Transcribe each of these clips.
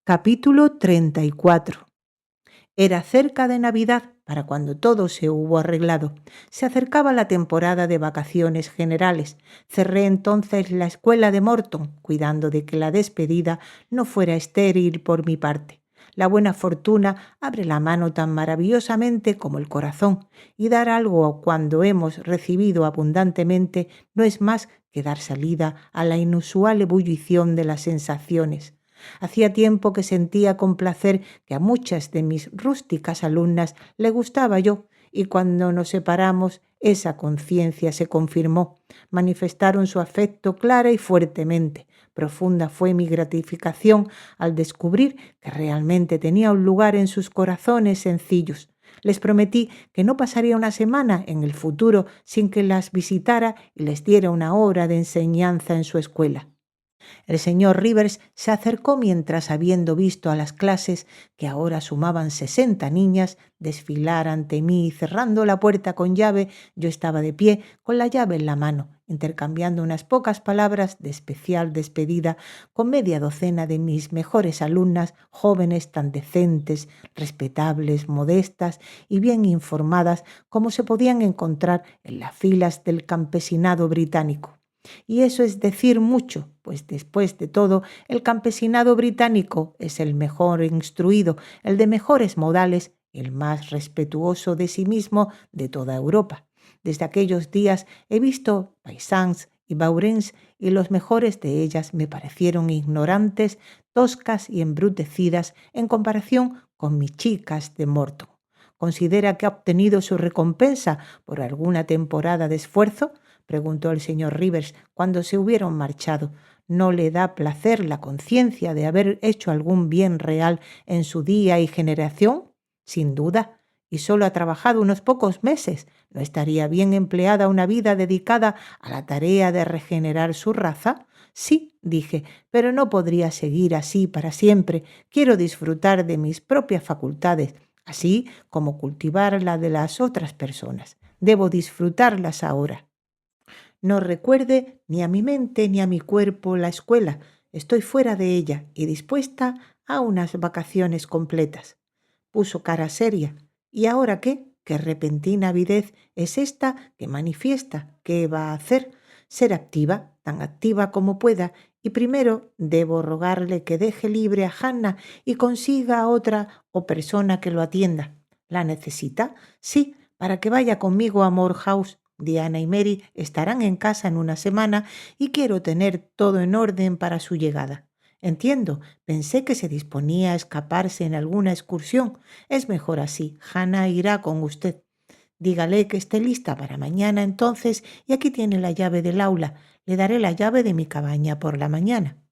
Capítulo 34. Era cerca de Navidad para cuando todo se hubo arreglado. Se acercaba la temporada de vacaciones generales. Cerré entonces la escuela de Morton, cuidando de que la despedida no fuera estéril por mi parte. La buena fortuna abre la mano tan maravillosamente como el corazón, y dar algo cuando hemos recibido abundantemente no es más que dar salida a la inusual ebullición de las sensaciones. Hacía tiempo que sentía con placer que a muchas de mis rústicas alumnas le gustaba yo, y cuando nos separamos esa conciencia se confirmó. Manifestaron su afecto clara y fuertemente. Profunda fue mi gratificación al descubrir que realmente tenía un lugar en sus corazones sencillos. Les prometí que no pasaría una semana en el futuro sin que las visitara y les diera una hora de enseñanza en su escuela. El señor Rivers se acercó mientras, habiendo visto a las clases, que ahora sumaban 60 niñas, desfilar ante mí y cerrando la puerta con llave, yo estaba de pie con la llave en la mano, intercambiando unas pocas palabras de especial despedida con media docena de mis mejores alumnas, jóvenes tan decentes, respetables, modestas y bien informadas como se podían encontrar en las filas del campesinado británico. Y eso es decir mucho, pues después de todo, el campesinado británico es el mejor instruido, el de mejores modales, el más respetuoso de sí mismo de toda Europa. Desde aquellos días he visto paisans y baurens y los mejores de ellas me parecieron ignorantes, toscas y embrutecidas en comparación con mis chicas de Morton. ¿Considera que ha obtenido su recompensa por alguna temporada de esfuerzo?, preguntó el señor Rivers cuando se hubieron marchado. ¿No le da placer la conciencia de haber hecho algún bien real en su día y generación? Sin duda. Y solo ha trabajado unos pocos meses. ¿No estaría bien empleada una vida dedicada a la tarea de regenerar su raza? Sí, dije, pero no podría seguir así para siempre. Quiero disfrutar de mis propias facultades, así como cultivar la de las otras personas. Debo disfrutarlas ahora. No recuerde ni a mi mente ni a mi cuerpo la escuela. Estoy fuera de ella y dispuesta a unas vacaciones completas. Puso cara seria. ¿Y ahora qué? ¿Qué repentina avidez es esta que manifiesta? ¿Qué va a hacer? Ser activa, tan activa como pueda, y primero debo rogarle que deje libre a Hannah y consiga a otra o persona que lo atienda. ¿La necesita? Sí, para que vaya conmigo a Moor House. Diana y Mary estarán en casa en una semana y quiero tener todo en orden para su llegada. Entiendo, pensé que se disponía a escaparse en alguna excursión. Es mejor así. Hannah irá con usted. Dígale que esté lista para mañana entonces y aquí tiene la llave del aula. Le daré la llave de mi cabaña por la mañana.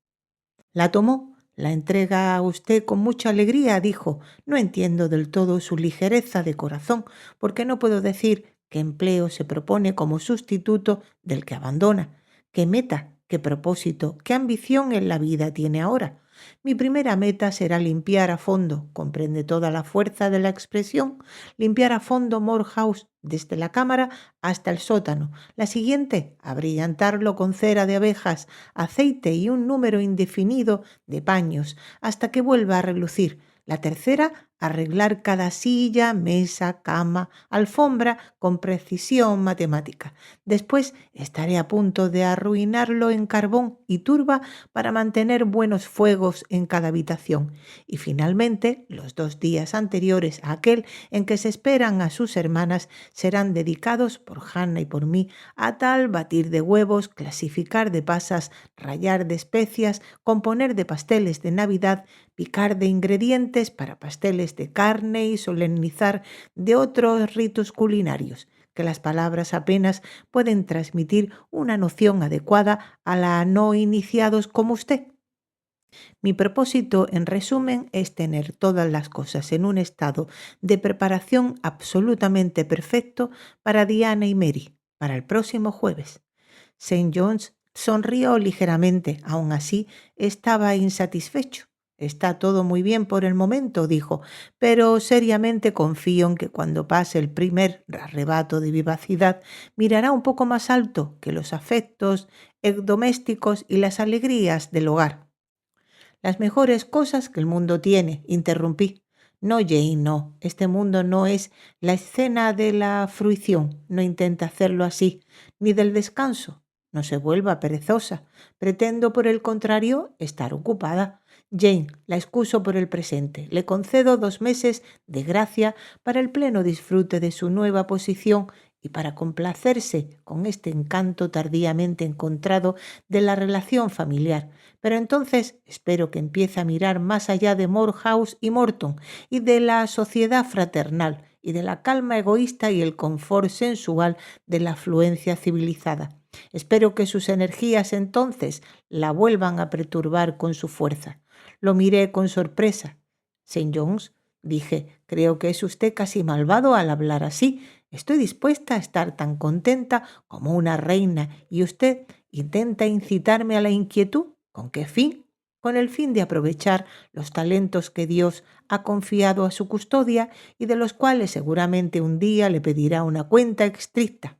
La tomó. La entrega a usted con mucha alegría, dijo. No entiendo del todo su ligereza de corazón, porque no puedo decir qué empleo se propone como sustituto del que abandona, qué meta, qué propósito, qué ambición en la vida tiene ahora. Mi primera meta será limpiar a fondo, comprende toda la fuerza de la expresión, limpiar a fondo Moor House, desde la cámara hasta el sótano. La siguiente, abrillantarlo con cera de abejas, aceite y un número indefinido de paños, hasta que vuelva a relucir. La tercera, arreglar cada silla, mesa, cama, alfombra con precisión matemática. Después estaré a punto de arruinarlo en carbón y turba para mantener buenos fuegos en cada habitación. Y finalmente, los 2 días anteriores a aquel en que se esperan a sus hermanas serán dedicados por Hannah y por mí a tal batir de huevos, clasificar de pasas, rallar de especias, componer de pasteles de Navidad, picar de ingredientes para pasteles de carne y solemnizar de otros ritos culinarios, que las palabras apenas pueden transmitir una noción adecuada a la no iniciados como usted. Mi propósito, en resumen, es tener todas las cosas en un estado de preparación absolutamente perfecto para Diana y Mary, para el próximo jueves. Saint John's sonrió ligeramente, aún así estaba insatisfecho. Está todo muy bien por el momento, dijo, pero seriamente confío en que cuando pase el primer arrebato de vivacidad mirará un poco más alto que los afectos domésticos y las alegrías del hogar. Las mejores cosas que el mundo tiene, interrumpí. No, Jane, no. Este mundo no es la escena de la fruición. No intenta hacerlo así, ni del descanso. No se vuelva perezosa. Pretendo, por el contrario, estar ocupada. Jane, la excuso por el presente. Le concedo 2 meses de gracia para el pleno disfrute de su nueva posición y para complacerse con este encanto tardíamente encontrado de la relación familiar. Pero entonces espero que empiece a mirar más allá de Moor House y Morton y de la sociedad fraternal y de la calma egoísta y el confort sensual de la afluencia civilizada. Espero que sus energías entonces la vuelvan a perturbar con su fuerza. Lo miré con sorpresa. Saint John's, dije, creo que es usted casi malvado al hablar así. Estoy dispuesta a estar tan contenta como una reina y usted intenta incitarme a la inquietud. ¿Con qué fin? Con el fin de aprovechar los talentos que Dios ha confiado a su custodia y de los cuales seguramente un día le pedirá una cuenta estricta.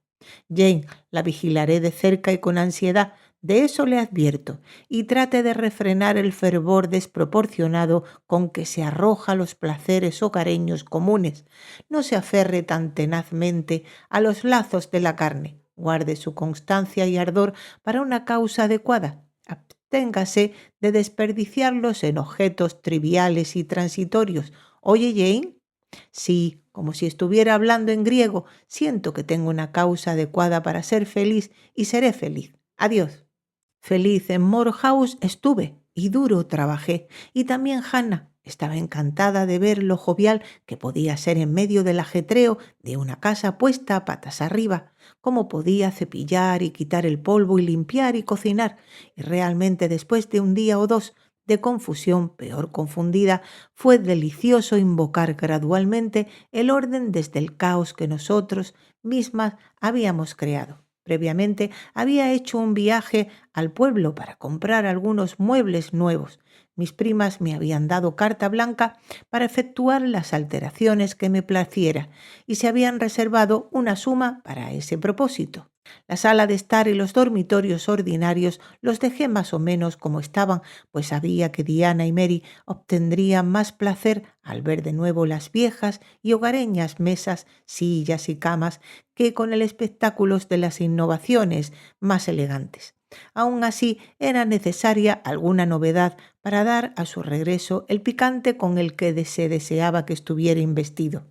Jane, la vigilaré de cerca y con ansiedad, de eso le advierto, y trate de refrenar el fervor desproporcionado con que se arroja a los placeres hogareños comunes. No se aferre tan tenazmente a los lazos de la carne. Guarde su constancia y ardor para una causa adecuada. Absténgase de desperdiciarlos en objetos triviales y transitorios. ¿Oye, Jane? Sí, como si estuviera hablando en griego, siento que tengo una causa adecuada para ser feliz y seré feliz. Adiós. Feliz en Moor House estuve y duro trabajé. Y también Hannah estaba encantada de ver lo jovial que podía ser en medio del ajetreo de una casa puesta patas arriba, cómo podía cepillar y quitar el polvo y limpiar y cocinar. Y realmente después de un día o dos de confusión, peor confundida, fue delicioso invocar gradualmente el orden desde el caos que nosotros mismas habíamos creado. Previamente había hecho un viaje al pueblo para comprar algunos muebles nuevos. Mis primas me habían dado carta blanca para efectuar las alteraciones que me placiera y se habían reservado una suma para ese propósito. La sala de estar y los dormitorios ordinarios los dejé más o menos como estaban, pues sabía que Diana y Mary obtendrían más placer al ver de nuevo las viejas y hogareñas mesas, sillas y camas que con el espectáculo de las innovaciones más elegantes. Aún así, era necesaria alguna novedad para dar a su regreso el picante con el que se deseaba que estuviera investido.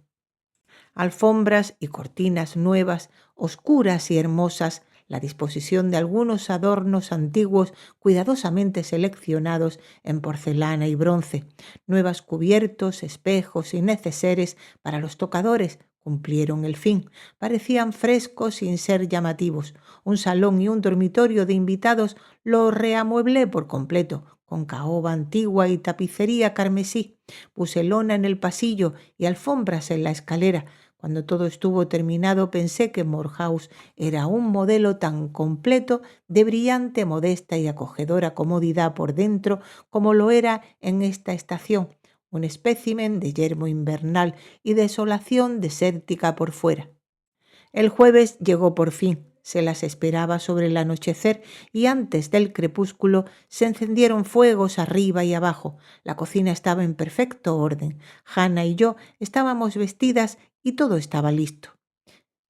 Alfombras y cortinas nuevas, oscuras y hermosas, la disposición de algunos adornos antiguos cuidadosamente seleccionados en porcelana y bronce, nuevos cubiertos, espejos y neceseres para los tocadores cumplieron el fin. Parecían frescos sin ser llamativos. Un salón y un dormitorio de invitados lo reamueblé por completo, con caoba antigua y tapicería carmesí. Puse lona en el pasillo y alfombras en la escalera. Cuando todo estuvo terminado pensé que Moor House era un modelo tan completo de brillante, modesta y acogedora comodidad por dentro como lo era en esta estación, un espécimen de yermo invernal y desolación desértica por fuera. El jueves llegó por fin. Se las esperaba sobre el anochecer y antes del crepúsculo se encendieron fuegos arriba y abajo. La cocina estaba en perfecto orden. Hannah y yo estábamos vestidas y todo estaba listo.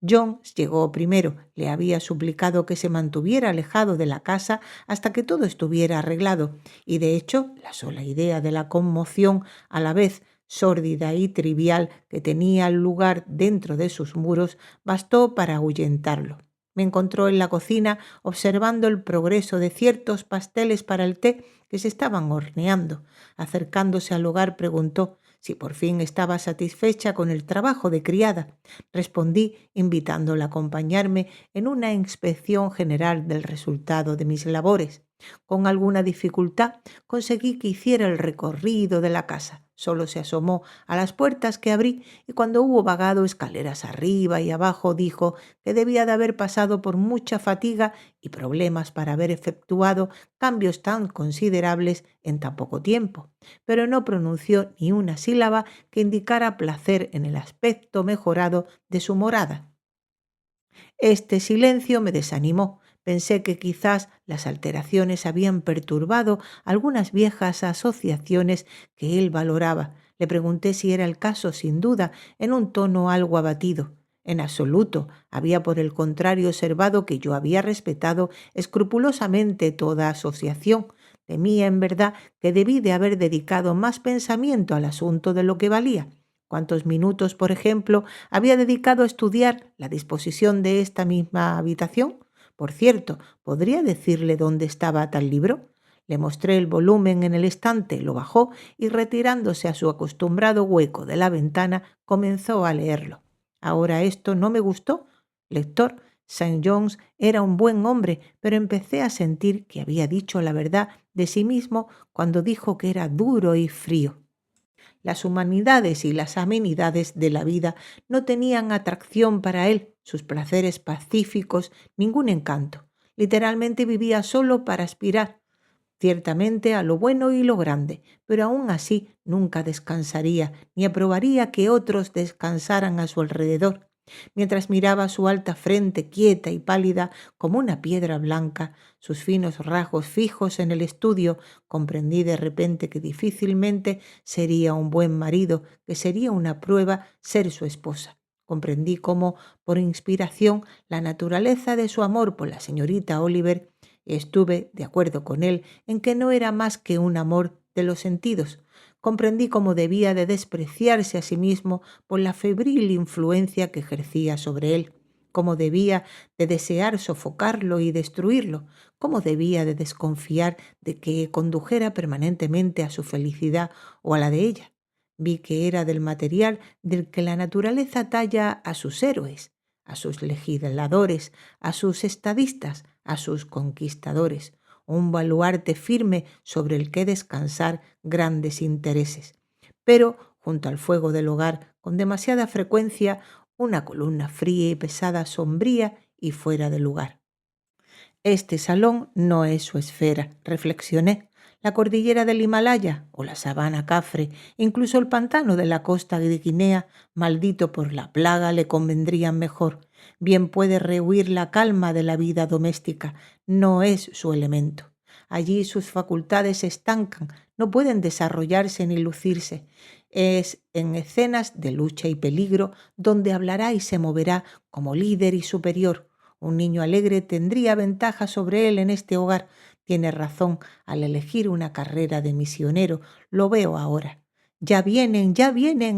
John llegó primero. Le había suplicado que se mantuviera alejado de la casa hasta que todo estuviera arreglado, y de hecho la sola idea de la conmoción, a la vez sórdida y trivial, que tenía lugar dentro de sus muros, bastó para ahuyentarlo. Me encontró en la cocina observando el progreso de ciertos pasteles para el té que se estaban horneando. Acercándose al hogar preguntó si por fin estaba satisfecha con el trabajo de criada. Respondí invitándola a acompañarme en una inspección general del resultado de mis labores. Con alguna dificultad conseguí que hiciera el recorrido de la casa. Solo se asomó a las puertas que abrí y cuando hubo vagado escaleras arriba y abajo dijo que debía de haber pasado por mucha fatiga y problemas para haber efectuado cambios tan considerables en tan poco tiempo, pero no pronunció ni una sílaba que indicara placer en el aspecto mejorado de su morada. Este silencio me desanimó. Pensé que quizás las alteraciones habían perturbado algunas viejas asociaciones que él valoraba. Le pregunté si era el caso, sin duda, en un tono algo abatido. En absoluto. Había por el contrario observado que yo había respetado escrupulosamente toda asociación. Temía en verdad que debí de haber dedicado más pensamiento al asunto de lo que valía. ¿Cuántos minutos, por ejemplo, había dedicado a estudiar la disposición de esta misma habitación? Por cierto, ¿podría decirle dónde estaba tal libro? Le mostré el volumen en el estante, lo bajó y retirándose a su acostumbrado hueco de la ventana, comenzó a leerlo. Ahora esto no me gustó. Lector, Saint John's era un buen hombre, pero empecé a sentir que había dicho la verdad de sí mismo cuando dijo que era duro y frío. Las humanidades y las amenidades de la vida no tenían atracción para él, sus placeres pacíficos, ningún encanto. Literalmente vivía solo para aspirar, ciertamente a lo bueno y lo grande, pero aún así nunca descansaría, ni aprobaría que otros descansaran a su alrededor. Mientras miraba su alta frente quieta y pálida como una piedra blanca, sus finos rasgos fijos en el estudio, comprendí de repente que difícilmente sería un buen marido, que sería una prueba ser su esposa. Comprendí cómo, por inspiración, la naturaleza de su amor por la señorita Oliver, estuve de acuerdo con él en que no era más que un amor de los sentidos. Comprendí cómo debía de despreciarse a sí mismo por la febril influencia que ejercía sobre él, cómo debía de desear sofocarlo y destruirlo, cómo debía de desconfiar de que condujera permanentemente a su felicidad o a la de ella. Vi que era del material del que la naturaleza talla a sus héroes, a sus legisladores, a sus estadistas, a sus conquistadores, un baluarte firme sobre el que descansar grandes intereses. Pero, junto al fuego del hogar, con demasiada frecuencia, una columna fría y pesada, sombría y fuera de lugar. Este salón no es su esfera, reflexioné. La cordillera del Himalaya o la sabana cafre, incluso el pantano de la costa de Guinea, maldito por la plaga, le convendrían mejor. Bien puede rehuir la calma de la vida doméstica, no es su elemento. Allí sus facultades se estancan, no pueden desarrollarse ni lucirse. Es en escenas de lucha y peligro donde hablará y se moverá como líder y superior. Un niño alegre tendría ventaja sobre él en este hogar. Tiene razón al elegir una carrera de misionero. Lo veo ahora. Ya vienen,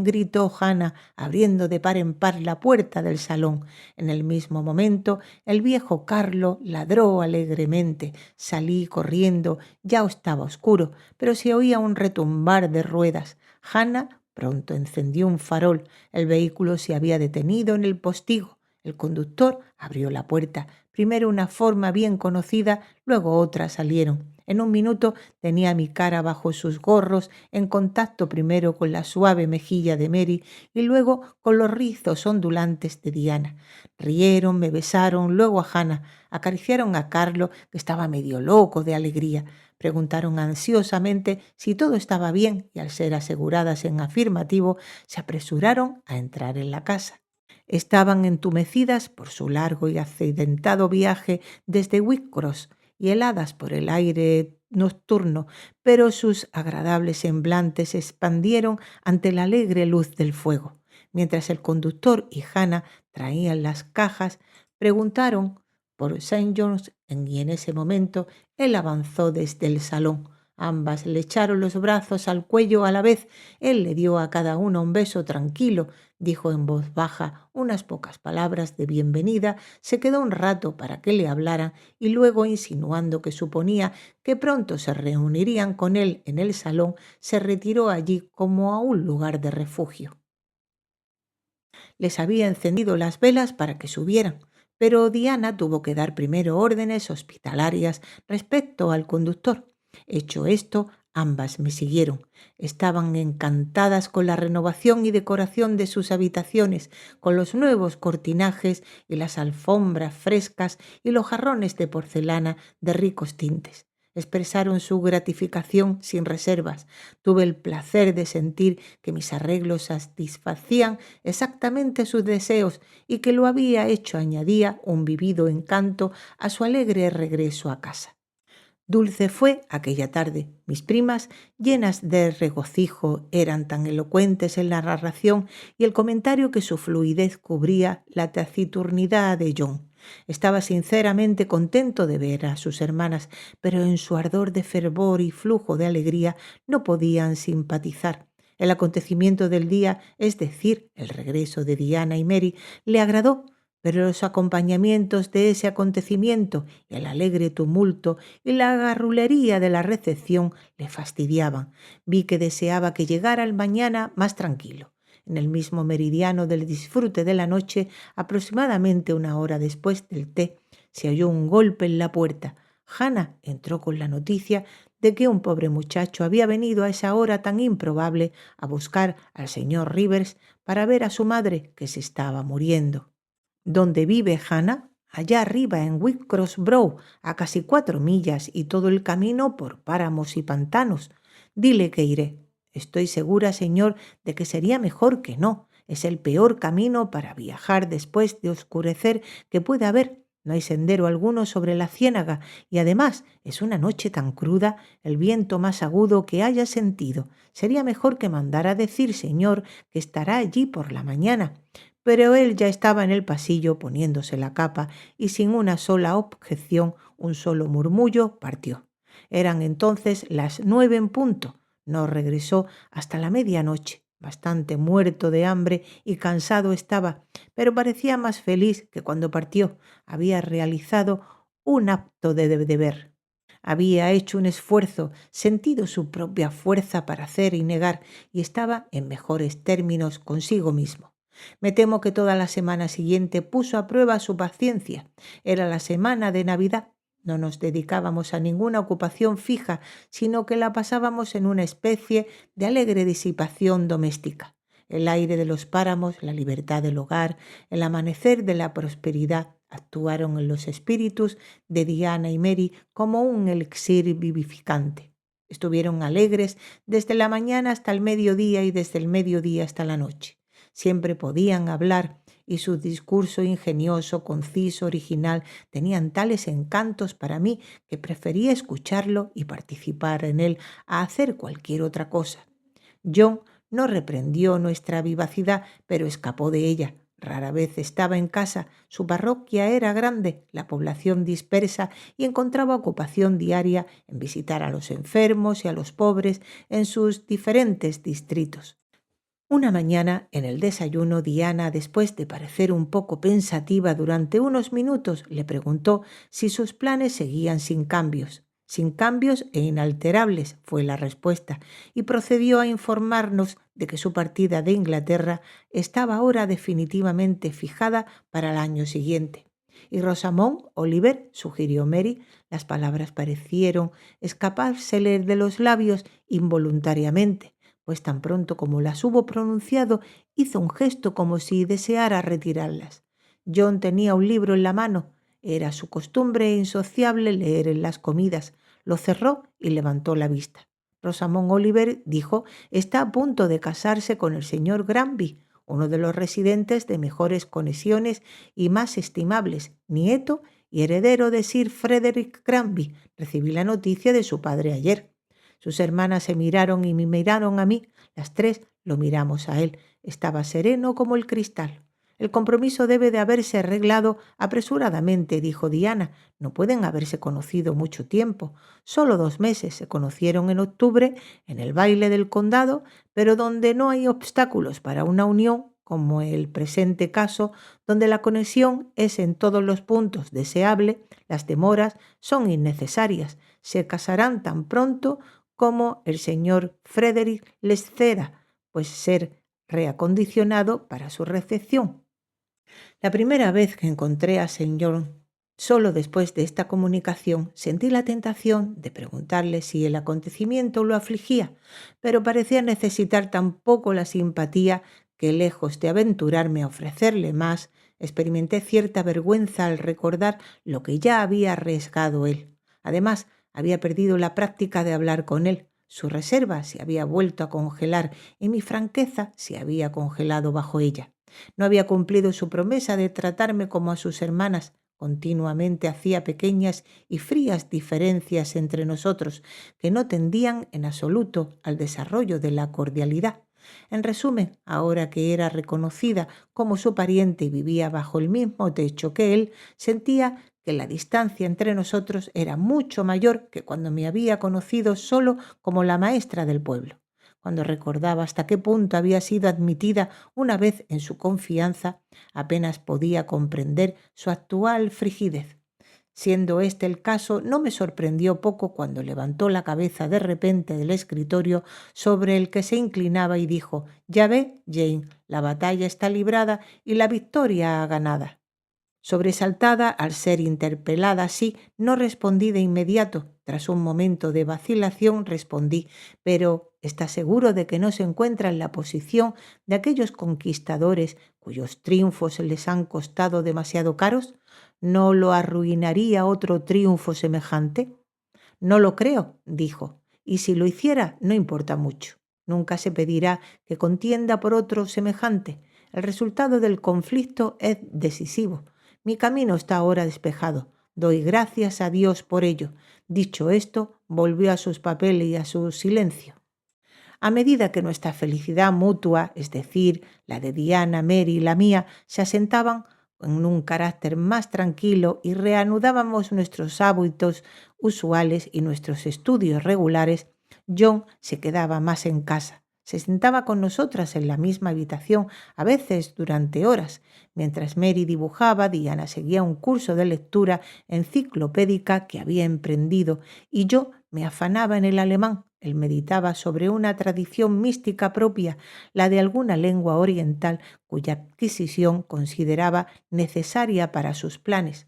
gritó Hannah, abriendo de par en par la puerta del salón. En el mismo momento, el viejo Carlo ladró alegremente. Salí corriendo, ya estaba oscuro, pero se oía un retumbar de ruedas. Hannah pronto encendió un farol. El vehículo se había detenido en el postigo. El conductor abrió la puerta. Primero una forma bien conocida, luego otra salieron. En un minuto tenía mi cara bajo sus gorros, en contacto primero con la suave mejilla de Mary y luego con los rizos ondulantes de Diana. Rieron, me besaron, luego a Hannah, acariciaron a Carlo, que estaba medio loco de alegría. Preguntaron ansiosamente si todo estaba bien y al ser aseguradas en afirmativo, se apresuraron a entrar en la casa. Estaban entumecidas por su largo y accidentado viaje desde Whitcross y heladas por el aire nocturno, pero sus agradables semblantes se expandieron ante la alegre luz del fuego. Mientras el conductor y Hannah traían las cajas, preguntaron por Saint John's y en ese momento él avanzó desde el salón. Ambas le echaron los brazos al cuello a la vez. Él le dio a cada una un beso tranquilo, dijo en voz baja unas pocas palabras de bienvenida, se quedó un rato para que le hablaran y luego, insinuando que suponía que pronto se reunirían con él en el salón, se retiró allí como a un lugar de refugio. Les había encendido las velas para que subieran, pero Diana tuvo que dar primero órdenes hospitalarias respecto al conductor. Hecho esto, ambas me siguieron. Estaban encantadas con la renovación y decoración de sus habitaciones, con los nuevos cortinajes y las alfombras frescas y los jarrones de porcelana de ricos tintes. Expresaron su gratificación sin reservas. Tuve el placer de sentir que mis arreglos satisfacían exactamente sus deseos y que lo había hecho, añadía, un vivido encanto a su alegre regreso a casa. Dulce fue aquella tarde. Mis primas, llenas de regocijo, eran tan elocuentes en la narración y el comentario que su fluidez cubría la taciturnidad de John. Estaba sinceramente contento de ver a sus hermanas, pero en su ardor de fervor y flujo de alegría no podían simpatizar. El acontecimiento del día, es decir, el regreso de Diana y Mary, le agradó, pero los acompañamientos de ese acontecimiento y el alegre tumulto y la garrulería de la recepción le fastidiaban. Vi que deseaba que llegara el mañana más tranquilo. En el mismo meridiano del disfrute de la noche, aproximadamente una hora después del té, se oyó un golpe en la puerta. Hannah entró con la noticia de que un pobre muchacho había venido a esa hora tan improbable a buscar al señor Rivers para ver a su madre, que se estaba muriendo. ¿Dónde vive Hannah? Allá arriba en Whitcross Brow, a casi 4 millas y todo el camino por páramos y pantanos. Dile que iré. Estoy segura, señor, de que sería mejor que no. Es el peor camino para viajar después de oscurecer que puede haber. No hay sendero alguno sobre la ciénaga y además es una noche tan cruda, el viento más agudo que haya sentido. Sería mejor que mandara decir, señor, que estará allí por la mañana. Pero él ya estaba en el pasillo poniéndose la capa y sin una sola objeción, un solo murmullo, partió. Eran entonces las 9 en punto. No regresó hasta la medianoche. Bastante muerto de hambre y cansado estaba, pero parecía más feliz que cuando partió. Había realizado un acto de deber. Había hecho un esfuerzo, sentido su propia fuerza para hacer y negar, y estaba en mejores términos consigo mismo. Me temo que toda la semana siguiente puso a prueba su paciencia. Era la semana de Navidad. No nos dedicábamos a ninguna ocupación fija, sino que la pasábamos en una especie de alegre disipación doméstica. El aire de los páramos, la libertad del hogar, el amanecer de la prosperidad actuaron en los espíritus de Diana y Mary como un elixir vivificante. Estuvieron alegres desde la mañana hasta el mediodía y desde el mediodía hasta la noche. Siempre podían hablar y su discurso ingenioso, conciso, original, tenían tales encantos para mí que prefería escucharlo y participar en él a hacer cualquier otra cosa. John no reprendió nuestra vivacidad, pero escapó de ella. Rara vez estaba en casa, su parroquia era grande, la población dispersa y encontraba ocupación diaria en visitar a los enfermos y a los pobres en sus diferentes distritos. Una mañana, en el desayuno, Diana, después de parecer un poco pensativa durante unos minutos, le preguntó si sus planes seguían sin cambios. Sin cambios e inalterables, fue la respuesta, y procedió a informarnos de que su partida de Inglaterra estaba ahora definitivamente fijada para el año siguiente. Y Rosamond Oliver, sugirió Mary, las palabras parecieron escapársele de los labios involuntariamente, pues tan pronto como las hubo pronunciado, hizo un gesto como si deseara retirarlas. John tenía un libro en la mano. Era su costumbre insociable leer en las comidas. Lo cerró y levantó la vista. Rosamond Oliver, dijo, está a punto de casarse con el señor Granby, uno de los residentes de mejores conexiones y más estimables, nieto y heredero de Sir Frederick Granby. Recibí la noticia de su padre ayer. Sus hermanas se miraron y me miraron a mí. Las tres lo miramos a él. Estaba sereno como el cristal. El compromiso debe de haberse arreglado apresuradamente, dijo Diana. No pueden haberse conocido mucho tiempo. Solo 2 meses. Se conocieron en octubre, en el baile del condado, pero donde no hay obstáculos para una unión, como el presente caso, donde la conexión es en todos los puntos deseable, las demoras son innecesarias. Se casarán tan pronto como el señor Frederick les ceda, pues ser reacondicionado para su recepción. La primera vez que encontré a señor, solo después de esta comunicación, sentí la tentación de preguntarle si el acontecimiento lo afligía, pero parecía necesitar tan poco la simpatía que, lejos de aventurarme a ofrecerle más, experimenté cierta vergüenza al recordar lo que ya había arriesgado él. Además, Había perdido la práctica de hablar con él. Su reserva se había vuelto a congelar y mi franqueza se había congelado bajo ella. No había cumplido su promesa de tratarme como a sus hermanas. Continuamente hacía pequeñas y frías diferencias entre nosotros que no tendían en absoluto al desarrollo de la cordialidad. En resumen, ahora que era reconocida como su pariente y vivía bajo el mismo techo que él, sentía que la distancia entre nosotros era mucho mayor que cuando me había conocido solo como la maestra del pueblo. Cuando recordaba hasta qué punto había sido admitida una vez en su confianza, apenas podía comprender su actual frigidez. Siendo este el caso, no me sorprendió poco cuando levantó la cabeza de repente del escritorio sobre el que se inclinaba y dijo: «Ya ve, Jane, la batalla está librada y la victoria ganada». Sobresaltada al ser interpelada así, no respondí de inmediato. Tras un momento de vacilación respondí: «Pero ¿está seguro de que no se encuentra en la posición de aquellos conquistadores cuyos triunfos les han costado demasiado caros? ¿No lo arruinaría otro triunfo semejante?». «No lo creo», dijo, «y si lo hiciera, no importa mucho. Nunca se pedirá que contienda por otro semejante. El resultado del conflicto es decisivo. Mi camino está ahora despejado. Doy gracias a Dios por ello». Dicho esto, volvió a sus papeles y a su silencio. A medida que nuestra felicidad mutua, es decir, la de Diana, Mary y la mía, se asentaban en un carácter más tranquilo y reanudábamos nuestros hábitos usuales y nuestros estudios regulares, John se quedaba más en casa. Se sentaba con nosotras en la misma habitación, a veces durante horas. Mientras Mary dibujaba, Diana seguía un curso de lectura enciclopédica que había emprendido y yo me afanaba en el alemán. Él meditaba sobre una tradición mística propia, la de alguna lengua oriental cuya adquisición consideraba necesaria para sus planes.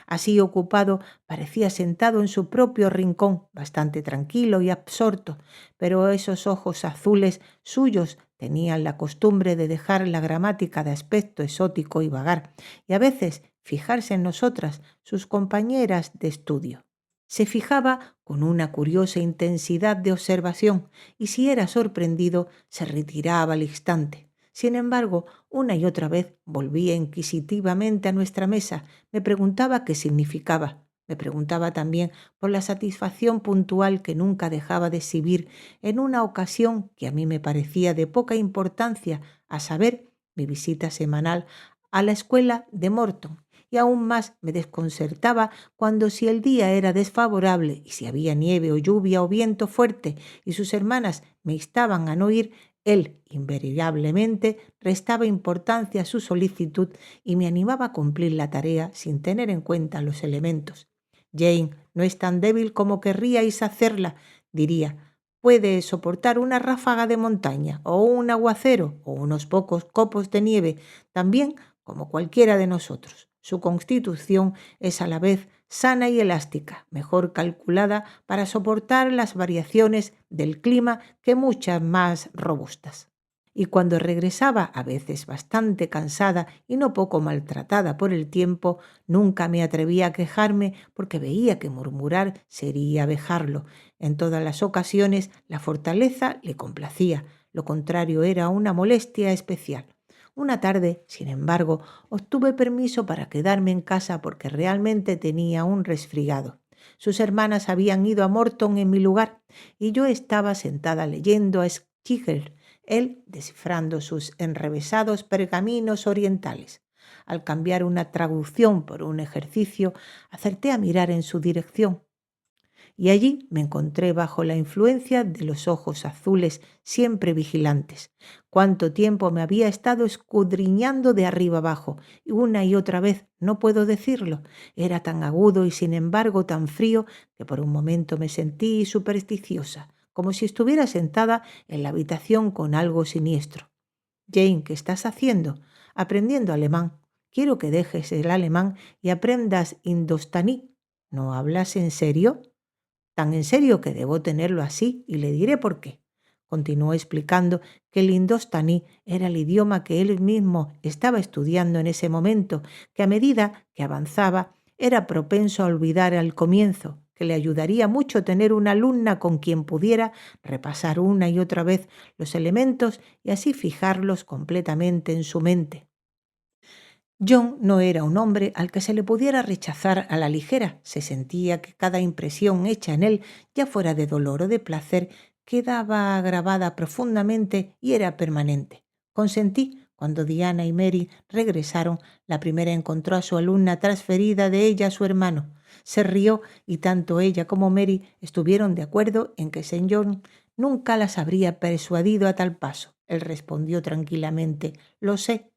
Así ocupado, parecía sentado en su propio rincón, bastante tranquilo y absorto, pero esos ojos azules suyos tenían la costumbre de dejar la gramática de aspecto exótico y vagar, y a veces fijarse en nosotras, sus compañeras de estudio. Se fijaba con una curiosa intensidad de observación y si era sorprendido se retiraba al instante. Sin embargo, una y otra vez volvía inquisitivamente a nuestra mesa, me preguntaba qué significaba. Me preguntaba también por la satisfacción puntual que nunca dejaba de exhibir en una ocasión que a mí me parecía de poca importancia, a saber, mi visita semanal a la escuela de Morton. Y aún más me desconcertaba cuando, si el día era desfavorable y si había nieve o lluvia o viento fuerte y sus hermanas me instaban a no ir, él invariablemente restaba importancia a su solicitud y me animaba a cumplir la tarea sin tener en cuenta los elementos. «Jane no es tan débil como querríais hacerla», diría. «Puede soportar una ráfaga de montaña o un aguacero o unos pocos copos de nieve, también como cualquiera de nosotros. Su constitución es a la vez sana y elástica, mejor calculada para soportar las variaciones del clima que muchas más robustas». Y cuando regresaba, a veces bastante cansada y no poco maltratada por el tiempo, nunca me atrevía a quejarme porque veía que murmurar sería vejarlo. En todas las ocasiones la fortaleza le complacía, lo contrario era una molestia especial. Una tarde, sin embargo, obtuve permiso para quedarme en casa porque realmente tenía un resfriado. Sus hermanas habían ido a Morton en mi lugar y yo estaba sentada leyendo a Schiller, él descifrando sus enrevesados pergaminos orientales. Al cambiar una traducción por un ejercicio, acerté a mirar en su dirección y allí me encontré bajo la influencia de los ojos azules siempre vigilantes. Cuánto tiempo me había estado escudriñando de arriba abajo, y una y otra vez, no puedo decirlo, era tan agudo y sin embargo tan frío que por un momento me sentí supersticiosa, como si estuviera sentada en la habitación con algo siniestro. «Jane, ¿qué estás haciendo?» «Aprendiendo alemán». «Quiero que dejes el alemán y aprendas indostaní». «¿No hablas en serio?» «Tan en serio que debo tenerlo así y le diré por qué». Continuó explicando que el indostaní era el idioma que él mismo estaba estudiando en ese momento, que a medida que avanzaba era propenso a olvidar al comienzo, que le ayudaría mucho tener una alumna con quien pudiera repasar una y otra vez los elementos y así fijarlos completamente en su mente. John no era un hombre al que se le pudiera rechazar a la ligera. Se sentía que cada impresión hecha en él, ya fuera de dolor o de placer, quedaba grabada profundamente y era permanente. Consentí cuando Diana y Mary regresaron. La primera encontró a su alumna transferida de ella a su hermano. Se rió y tanto ella como Mary estuvieron de acuerdo en que St. John nunca las habría persuadido a tal paso. Él respondió tranquilamente: «Lo sé».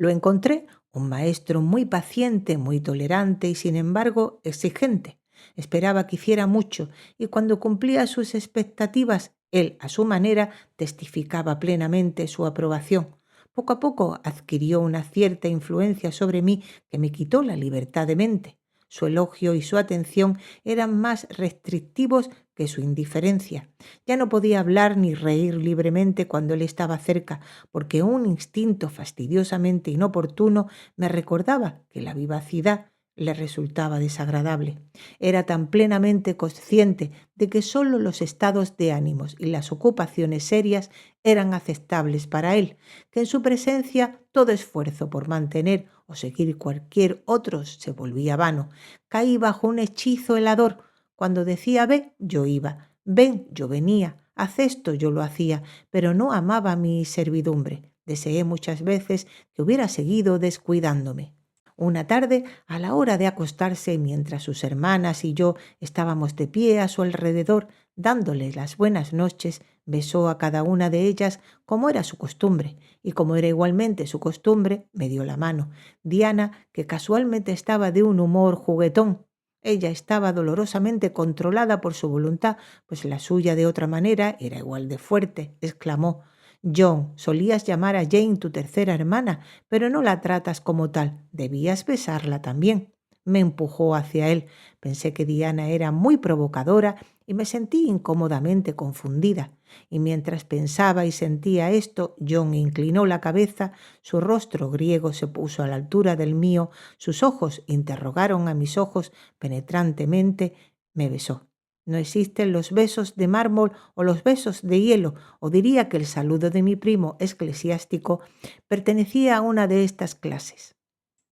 Lo encontré un maestro muy paciente, muy tolerante y sin embargo exigente. Esperaba que hiciera mucho y cuando cumplía sus expectativas, él, a su manera, testificaba plenamente su aprobación. Poco a poco adquirió una cierta influencia sobre mí que me quitó la libertad de mente. Su elogio y su atención eran más restrictivos que su indiferencia. Ya no podía hablar ni reír libremente cuando él estaba cerca, porque un instinto fastidiosamente inoportuno me recordaba que la vivacidad le resultaba desagradable. Era tan plenamente consciente de que sólo los estados de ánimos y las ocupaciones serias eran aceptables para él, que en su presencia todo esfuerzo por mantener o seguir cualquier otro se volvía vano. Caí bajo un hechizo helador. Cuando decía ve, yo iba; ven, yo venía; haz esto, yo lo hacía, pero no amaba mi servidumbre. Deseé muchas veces que hubiera seguido descuidándome. Una tarde, a la hora de acostarse, mientras sus hermanas y yo estábamos de pie a su alrededor, dándole las buenas noches, besó a cada una de ellas como era su costumbre, y como era igualmente su costumbre, me dio la mano. Diana, que casualmente estaba de un humor juguetón, ella estaba dolorosamente controlada por su voluntad, pues la suya de otra manera era igual de fuerte, exclamó: «John, solías llamar a Jane tu tercera hermana, pero no la tratas como tal. Debías besarla también». Me empujó hacia él. Pensé que Diana era muy provocadora y me sentí incómodamente confundida. Y mientras pensaba y sentía esto, John inclinó la cabeza, su rostro griego se puso a la altura del mío, sus ojos interrogaron a mis ojos penetrantemente, me besó. No existen los besos de mármol o los besos de hielo, o diría que el saludo de mi primo eclesiástico pertenecía a una de estas clases.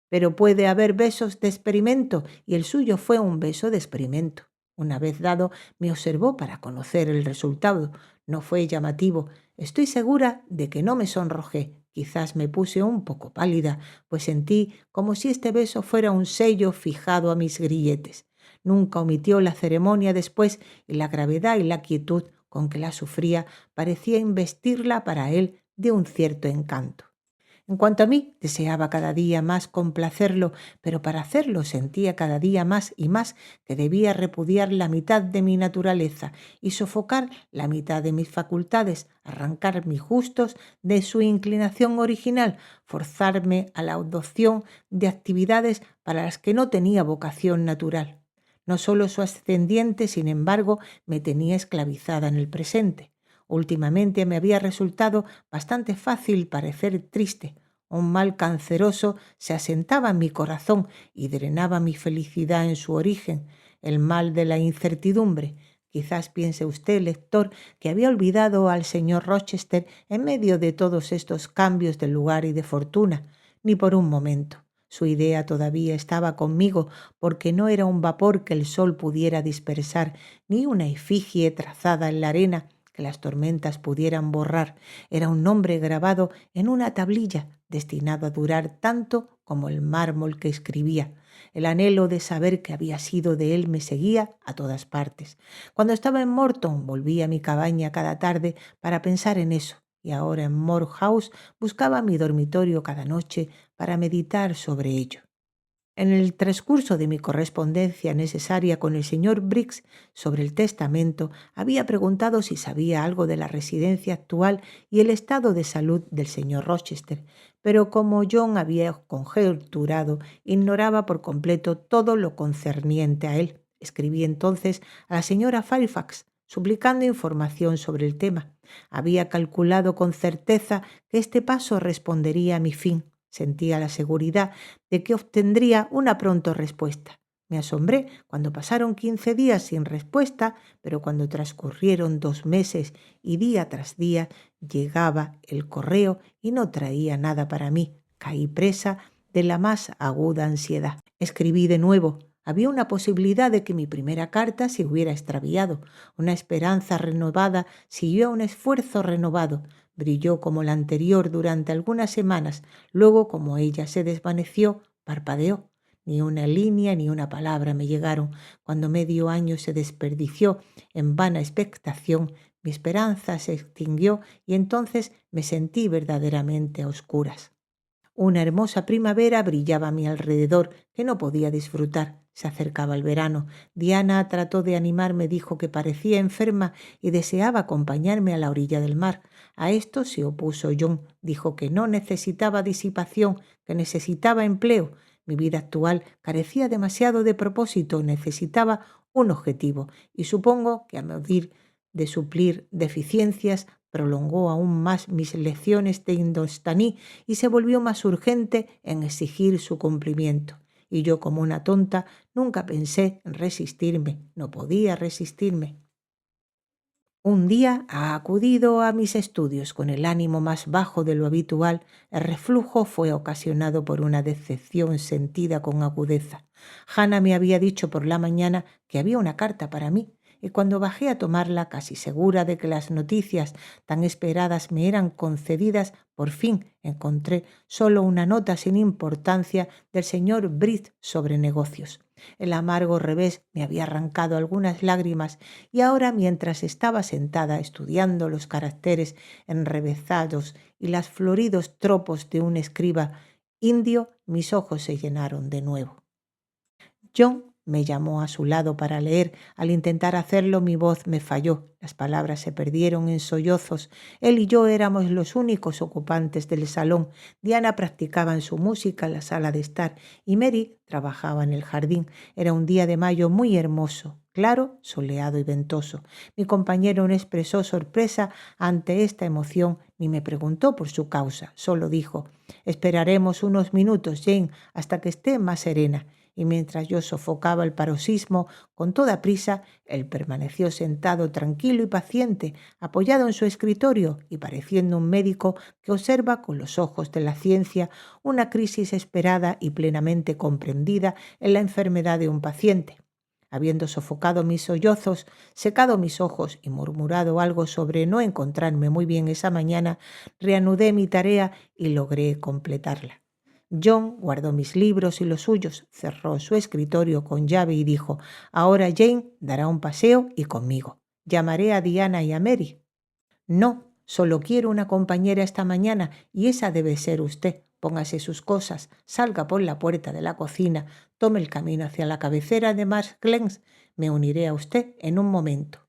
Pero puede haber besos de experimento, y el suyo fue un beso de experimento. Una vez dado, me observó para conocer el resultado. No fue llamativo. Estoy segura de que no me sonrojé. Quizás me puse un poco pálida, pues sentí como si este beso fuera un sello fijado a mis grilletes. Nunca omitió la ceremonia después, y la gravedad y la quietud con que la sufría parecía investirla para él de un cierto encanto. En cuanto a mí, deseaba cada día más complacerlo, pero para hacerlo sentía cada día más y más que debía repudiar la mitad de mi naturaleza y sofocar la mitad de mis facultades, arrancar mis gustos de su inclinación original, forzarme a la adopción de actividades para las que no tenía vocación natural. No solo su ascendiente, sin embargo, me tenía esclavizada en el presente. Últimamente me había resultado bastante fácil parecer triste. Un mal canceroso se asentaba en mi corazón y drenaba mi felicidad en su origen, el mal de la incertidumbre. Quizás piense usted, lector, que había olvidado al señor Rochester en medio de todos estos cambios de lugar y de fortuna. Ni por un momento. Su idea todavía estaba conmigo, porque no era un vapor que el sol pudiera dispersar, ni una efigie trazada en la arena que las tormentas pudieran borrar. Era un nombre grabado en una tablilla, destinado a durar tanto como el mármol que escribía. El anhelo de saber qué había sido de él me seguía a todas partes. Cuando estaba en Morton, volví a mi cabaña cada tarde para pensar en eso, y ahora en Moor House buscaba mi dormitorio cada noche para meditar sobre ello. En el transcurso de mi correspondencia necesaria con el señor Briggs sobre el testamento, había preguntado si sabía algo de la residencia actual y el estado de salud del señor Rochester, pero como John había conjeturado, ignoraba por completo todo lo concerniente a él. Escribí entonces a la señora Fairfax, suplicando información sobre el tema. Había calculado con certeza que este paso respondería a mi fin. Sentía la seguridad de que obtendría una pronta respuesta. Me asombré cuando pasaron 15 días sin respuesta, pero cuando transcurrieron 2 meses y día tras día llegaba el correo y no traía nada para mí. Caí presa de la más aguda ansiedad. Escribí de nuevo. Había una posibilidad de que mi primera carta se hubiera extraviado. Una esperanza renovada siguió a un esfuerzo renovado. Brilló como la anterior durante algunas semanas. Luego, como ella se desvaneció, parpadeó. Ni una línea ni una palabra me llegaron. Cuando medio año se desperdició en vana expectación, mi esperanza se extinguió y entonces me sentí verdaderamente a oscuras. Una hermosa primavera brillaba a mi alrededor que no podía disfrutar. Se acercaba el verano. Diana trató de animarme, dijo que parecía enferma y deseaba acompañarme a la orilla del mar. A esto se opuso John. Dijo que no necesitaba disipación, que necesitaba empleo. Mi vida actual carecía demasiado de propósito, necesitaba un objetivo y supongo que a medir de suplir deficiencias prolongó aún más mis lecciones de indostaní y se volvió más urgente en exigir su cumplimiento. Y yo, como una tonta, nunca pensé en resistirme, no podía resistirme. Un día ha acudido a mis estudios con el ánimo más bajo de lo habitual. El reflujo fue ocasionado por una decepción sentida con agudeza. Hannah me había dicho por la mañana que había una carta para mí, y cuando bajé a tomarla, casi segura de que las noticias tan esperadas me eran concedidas, por fin encontré solo una nota sin importancia del señor Britt sobre negocios. El amargo revés me había arrancado algunas lágrimas y ahora, mientras estaba sentada estudiando los caracteres enrevesados y los floridos tropos de un escriba indio, mis ojos se llenaron de nuevo. John me llamó a su lado para leer. Al intentar hacerlo, mi voz me falló. Las palabras se perdieron en sollozos. Él y yo éramos los únicos ocupantes del salón. Diana practicaba en su música en la sala de estar y Mary trabajaba en el jardín. Era un día de mayo muy hermoso, claro, soleado y ventoso. Mi compañero no expresó sorpresa ante esta emoción ni me preguntó por su causa. Solo dijo: «Esperaremos unos minutos, Jane, hasta que esté más serena». Y mientras yo sofocaba el paroxismo con toda prisa, él permaneció sentado tranquilo y paciente, apoyado en su escritorio y pareciendo un médico que observa con los ojos de la ciencia una crisis esperada y plenamente comprendida en la enfermedad de un paciente. Habiendo sofocado mis sollozos, secado mis ojos y murmurado algo sobre no encontrarme muy bien esa mañana, reanudé mi tarea y logré completarla. John guardó mis libros y los suyos, cerró su escritorio con llave y dijo: «Ahora Jane dará un paseo y conmigo. Llamaré a Diana y a Mary». «No, solo quiero una compañera esta mañana y esa debe ser usted. Póngase sus cosas, salga por la puerta de la cocina, tome el camino hacia la cabecera de Marsh Glen. Me uniré a usted en un momento».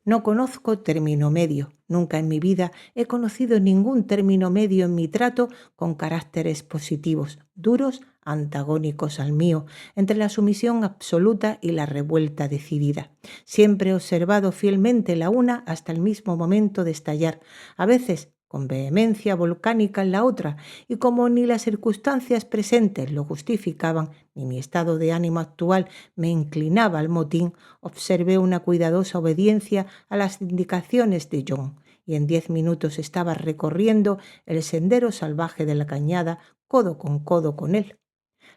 No conozco término medio. Nunca en mi vida he conocido ningún término medio en mi trato con caracteres positivos, duros, antagónicos al mío, entre la sumisión absoluta y la revuelta decidida. Siempre he observado fielmente la una hasta el mismo momento de estallar, a veces con vehemencia volcánica en la otra, y como ni las circunstancias presentes lo justificaban, ni mi estado de ánimo actual me inclinaba al motín, observé una cuidadosa obediencia a las indicaciones de John, y en 10 minutos estaba recorriendo el sendero salvaje de la cañada, codo con él.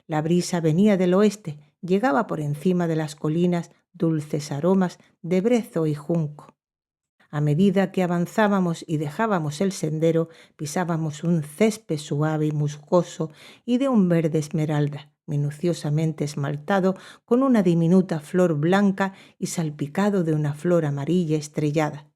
La brisa venía del oeste, llegaba por encima de las colinas dulces aromas de brezo y junco. A medida que avanzábamos y dejábamos el sendero, pisábamos un césped suave y musgoso y de un verde esmeralda, minuciosamente esmaltado con una diminuta flor blanca y salpicado de una flor amarilla estrellada.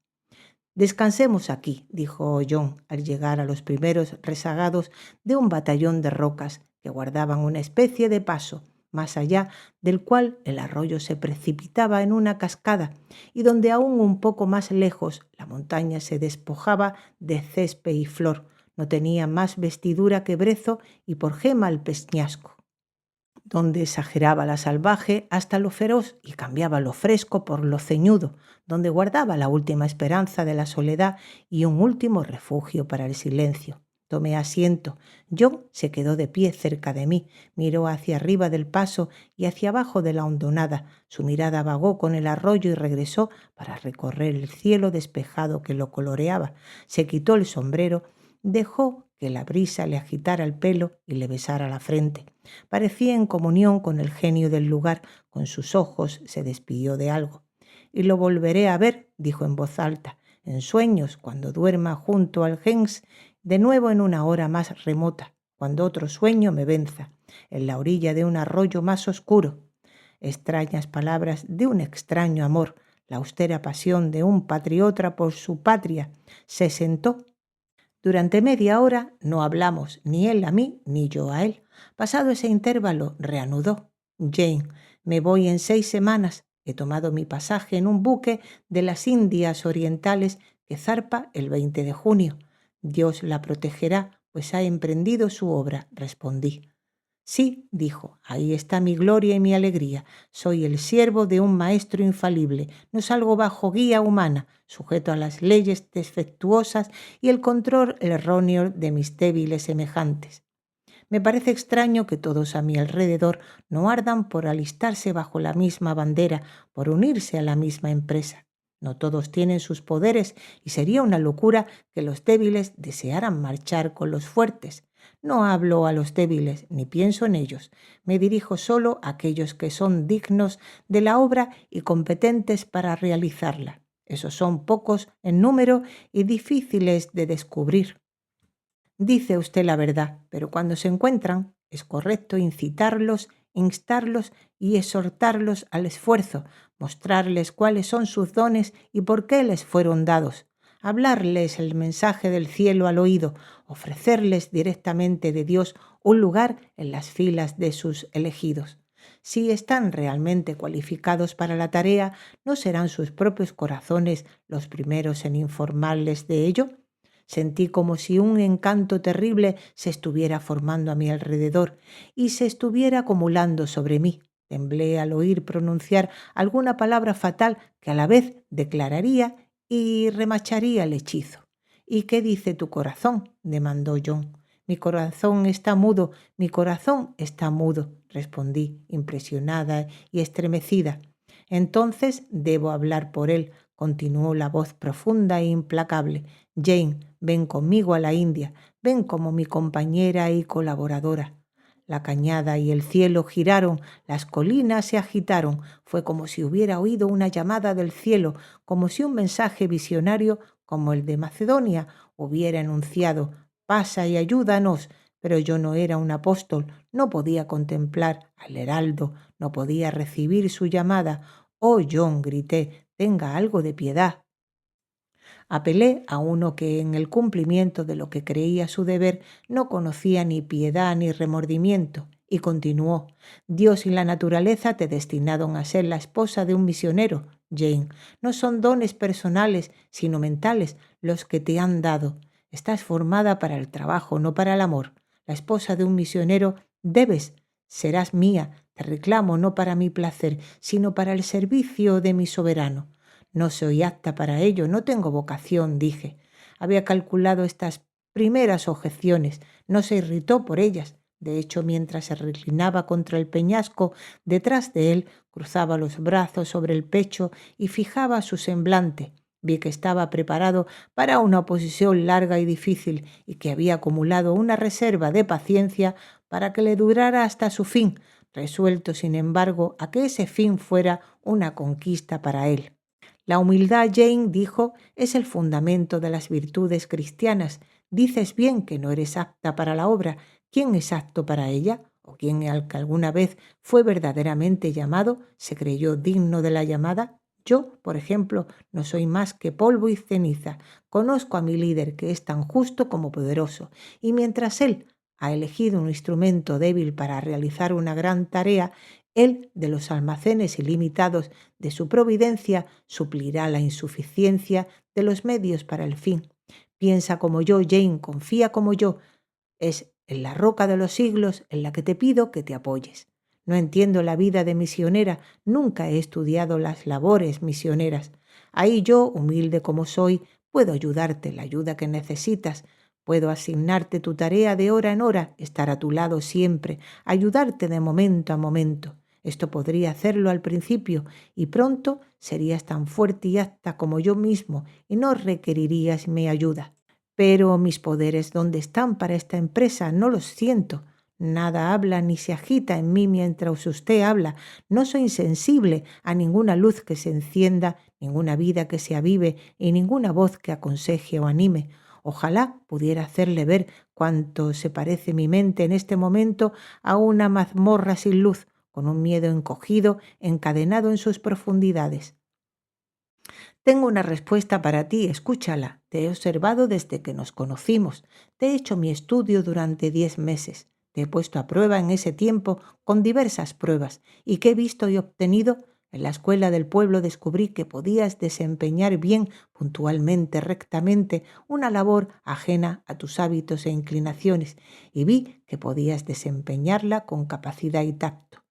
«Descansemos aquí», dijo John al llegar a los primeros rezagados de un batallón de rocas que guardaban una especie de paso, más allá del cual el arroyo se precipitaba en una cascada y donde aún un poco más lejos la montaña se despojaba de césped y flor. No tenía más vestidura que brezo y por gema el peñasco, donde exageraba la salvaje hasta lo feroz y cambiaba lo fresco por lo ceñudo, donde guardaba la última esperanza de la soledad y un último refugio para el silencio. Tomé asiento. John se quedó de pie cerca de mí, miró hacia arriba del paso y hacia abajo de la hondonada. Su mirada vagó con el arroyo y regresó para recorrer el cielo despejado que lo coloreaba. Se quitó el sombrero, dejó que la brisa le agitara el pelo y le besara la frente. Parecía en comunión con el genio del lugar. Con sus ojos se despidió de algo. «Y lo volveré a ver», dijo en voz alta, «en sueños, cuando duerma junto al Gens, de nuevo en una hora más remota, cuando otro sueño me venza, en la orilla de un arroyo más oscuro». Extrañas palabras de un extraño amor, la austera pasión de un patriota por su patria. Se sentó. Durante media hora no hablamos, ni él a mí, ni yo a él. Pasado ese intervalo, reanudó. «Jane, me voy en 6 semanas. He tomado mi pasaje en un buque de las Indias Orientales que zarpa el 20 de junio. Dios la protegerá, pues ha emprendido su obra», respondí. «Sí», dijo, «ahí está mi gloria y mi alegría. Soy el siervo de un maestro infalible. No salgo bajo guía humana, sujeto a las leyes defectuosas y el control erróneo de mis débiles semejantes. Me parece extraño que todos a mi alrededor no ardan por alistarse bajo la misma bandera, por unirse a la misma empresa. No todos tienen sus poderes y sería una locura que los débiles desearan marchar con los fuertes. No hablo a los débiles ni pienso en ellos. Me dirijo solo a aquellos que son dignos de la obra y competentes para realizarla. Esos son pocos en número y difíciles de descubrir. Dice usted la verdad, pero cuando se encuentran es correcto incitarlos, instarlos y exhortarlos al esfuerzo, mostrarles cuáles son sus dones y por qué les fueron dados, hablarles el mensaje del cielo al oído, ofrecerles directamente de Dios un lugar en las filas de sus elegidos. Si están realmente cualificados para la tarea, ¿no serán sus propios corazones los primeros en informarles de ello? Sentí como si un encanto terrible se estuviera formando a mi alrededor y se estuviera acumulando sobre mí. Temblé al oír pronunciar alguna palabra fatal que a la vez declararía y remacharía el hechizo. «¿Y qué dice tu corazón?», demandó John. «Mi corazón está mudo, mi corazón está mudo», respondí, impresionada y estremecida. «Entonces debo hablar por él», continuó la voz profunda e implacable. «Jane, ven conmigo a la India, ven como mi compañera y colaboradora». La cañada y el cielo giraron, las colinas se agitaron. Fue como si hubiera oído una llamada del cielo, como si un mensaje visionario como el de Macedonia hubiera enunciado: «Pasa y ayúdanos». Pero yo no era un apóstol, no podía contemplar al heraldo, no podía recibir su llamada. «Oh, John», grité, «tenga algo de piedad». Apelé a uno que en el cumplimiento de lo que creía su deber no conocía ni piedad ni remordimiento, y continuó: «Dios y la naturaleza te destinaron a ser la esposa de un misionero, Jane. No son dones personales, sino mentales los que te han dado. Estás formada para el trabajo, no para el amor. La esposa de un misionero debes, serás mía. Te reclamo no para mi placer, sino para el servicio de mi soberano». «No soy apta para ello, no tengo vocación», dije. Había calculado estas primeras objeciones, no se irritó por ellas. De hecho, mientras se reclinaba contra el peñasco detrás de él, cruzaba los brazos sobre el pecho y fijaba su semblante. Vi que estaba preparado para una oposición larga y difícil y que había acumulado una reserva de paciencia para que le durara hasta su fin, resuelto, sin embargo, a que ese fin fuera una conquista para él. «La humildad», Jane dijo, «es el fundamento de las virtudes cristianas. Dices bien que no eres apta para la obra. ¿Quién es apto para ella? ¿O quién al que alguna vez fue verdaderamente llamado se creyó digno de la llamada? Yo, por ejemplo, no soy más que polvo y ceniza. Conozco a mi líder, que es tan justo como poderoso, y mientras él ha elegido un instrumento débil para realizar una gran tarea, él, de los almacenes ilimitados de su providencia, suplirá la insuficiencia de los medios para el fin. Piensa como yo, Jane, confía como yo. Es en la roca de los siglos en la que te pido que te apoyes. No entiendo la vida de misionera, nunca he estudiado las labores misioneras. Ahí yo, humilde como soy, puedo ayudarte, la ayuda que necesitas. Puedo asignarte tu tarea de hora en hora, estar a tu lado siempre, ayudarte de momento a momento. Esto podría hacerlo al principio y pronto serías tan fuerte y apta como yo mismo y no requerirías mi ayuda. Pero mis poderes, ¿dónde están para esta empresa? No los siento. Nada habla ni se agita en mí mientras usted habla. No soy insensible a ninguna luz que se encienda, ninguna vida que se avive y ninguna voz que aconseje o anime. Ojalá pudiera hacerle ver cuánto se parece mi mente en este momento a una mazmorra sin luz, con un miedo encogido, encadenado en sus profundidades. Tengo una respuesta para ti, escúchala. Te he observado desde que nos conocimos. Te he hecho mi estudio durante 10 meses. Te he puesto a prueba en ese tiempo con diversas pruebas. ¿Y qué he visto y obtenido? En la escuela del pueblo descubrí que podías desempeñar bien, puntualmente, rectamente, una labor ajena a tus hábitos e inclinaciones, y vi que podías desempeñarla con capacidad y tacto.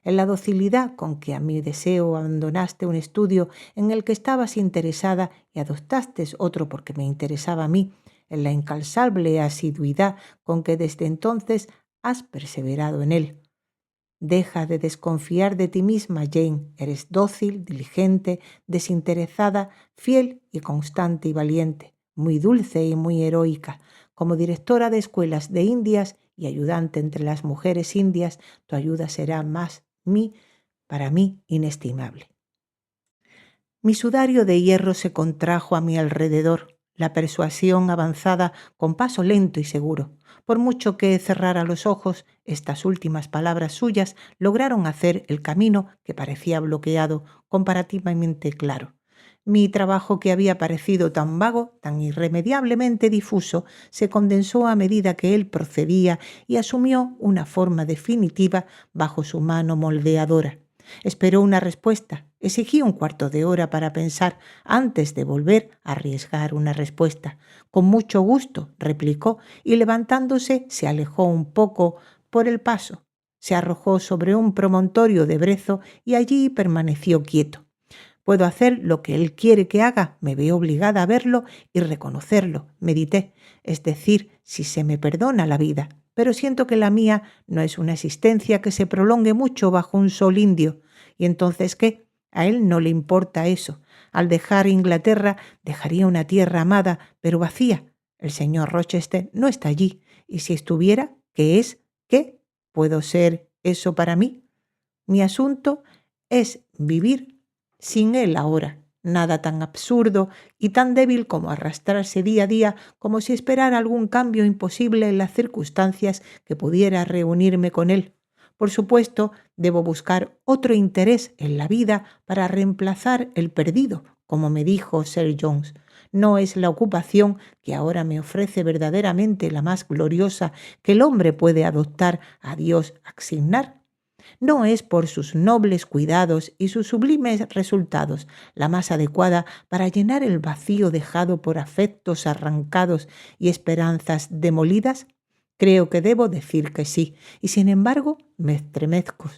En la docilidad con que a mi deseo abandonaste un estudio en el que estabas interesada y adoptaste otro porque me interesaba a mí, en la incansable asiduidad con que desde entonces has perseverado en él. Deja de desconfiar de ti misma, Jane. Eres dócil, diligente, desinteresada, fiel y constante y valiente, muy dulce y muy heroica. Como directora de escuelas de Indias y ayudante entre las mujeres indias, tu ayuda será para mí inestimable. Mi sudario de hierro se contrajo a mi alrededor, la persuasión avanzada con paso lento y seguro. Por mucho que cerrara los ojos, estas últimas palabras suyas lograron hacer el camino, que parecía bloqueado, comparativamente claro. Mi trabajo, que había parecido tan vago, tan irremediablemente difuso, se condensó a medida que él procedía y asumió una forma definitiva bajo su mano moldeadora. Esperó una respuesta. Exigí un cuarto de hora para pensar antes de volver a arriesgar una respuesta. Con mucho gusto, replicó, y levantándose se alejó un poco por el paso. Se arrojó sobre un promontorio de brezo y allí permaneció quieto. Puedo hacer lo que él quiere que haga, me veo obligada a verlo y reconocerlo, medité, es decir, si se me perdona la vida. Pero siento que la mía no es una existencia que se prolongue mucho bajo un sol indio. ¿Y entonces qué? A él no le importa eso. Al dejar Inglaterra, dejaría una tierra amada, pero vacía. El señor Rochester no está allí. Y si estuviera, ¿qué es? ¿Qué? ¿Puedo ser eso para mí? Mi asunto es vivir sin él ahora. Nada tan absurdo y tan débil como arrastrarse día a día, como si esperara algún cambio imposible en las circunstancias que pudiera reunirme con él. Por supuesto, debo buscar otro interés en la vida para reemplazar el perdido, como me dijo Sir Jones. No es la ocupación que ahora me ofrece verdaderamente la más gloriosa que el hombre puede adoptar a Dios asignar. No es por sus nobles cuidados y sus sublimes resultados la más adecuada para llenar el vacío dejado por afectos arrancados y esperanzas demolidas. Creo que debo decir que sí, y sin embargo me estremezco.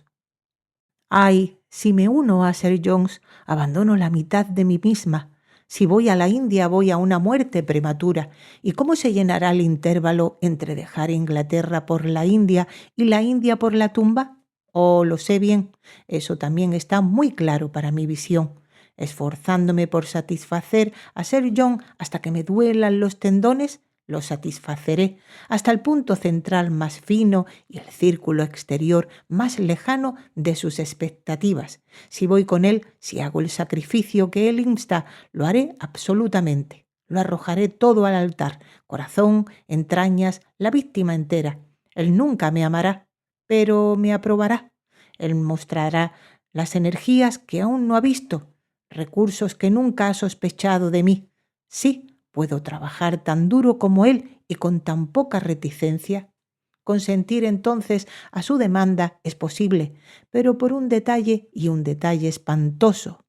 Ay, si me uno a Sir Jones, abandono la mitad de mí misma. Si voy a la India, voy a una muerte prematura. ¿Y cómo se llenará el intervalo entre dejar Inglaterra por la India y la India por la tumba? Oh, lo sé bien, eso también está muy claro para mi visión. Esforzándome por satisfacer a Sir John hasta que me duelan los tendones, lo satisfaceré hasta el punto central más fino y el círculo exterior más lejano de sus expectativas. Si voy con él, si hago el sacrificio que él insta, lo haré absolutamente. Lo arrojaré todo al altar, corazón, entrañas, la víctima entera. Él nunca me amará, pero me aprobará. Él mostrará las energías que aún no ha visto, recursos que nunca ha sospechado de mí. Sí, puedo trabajar tan duro como él y con tan poca reticencia. Consentir entonces a su demanda es posible, pero por un detalle y un detalle espantoso.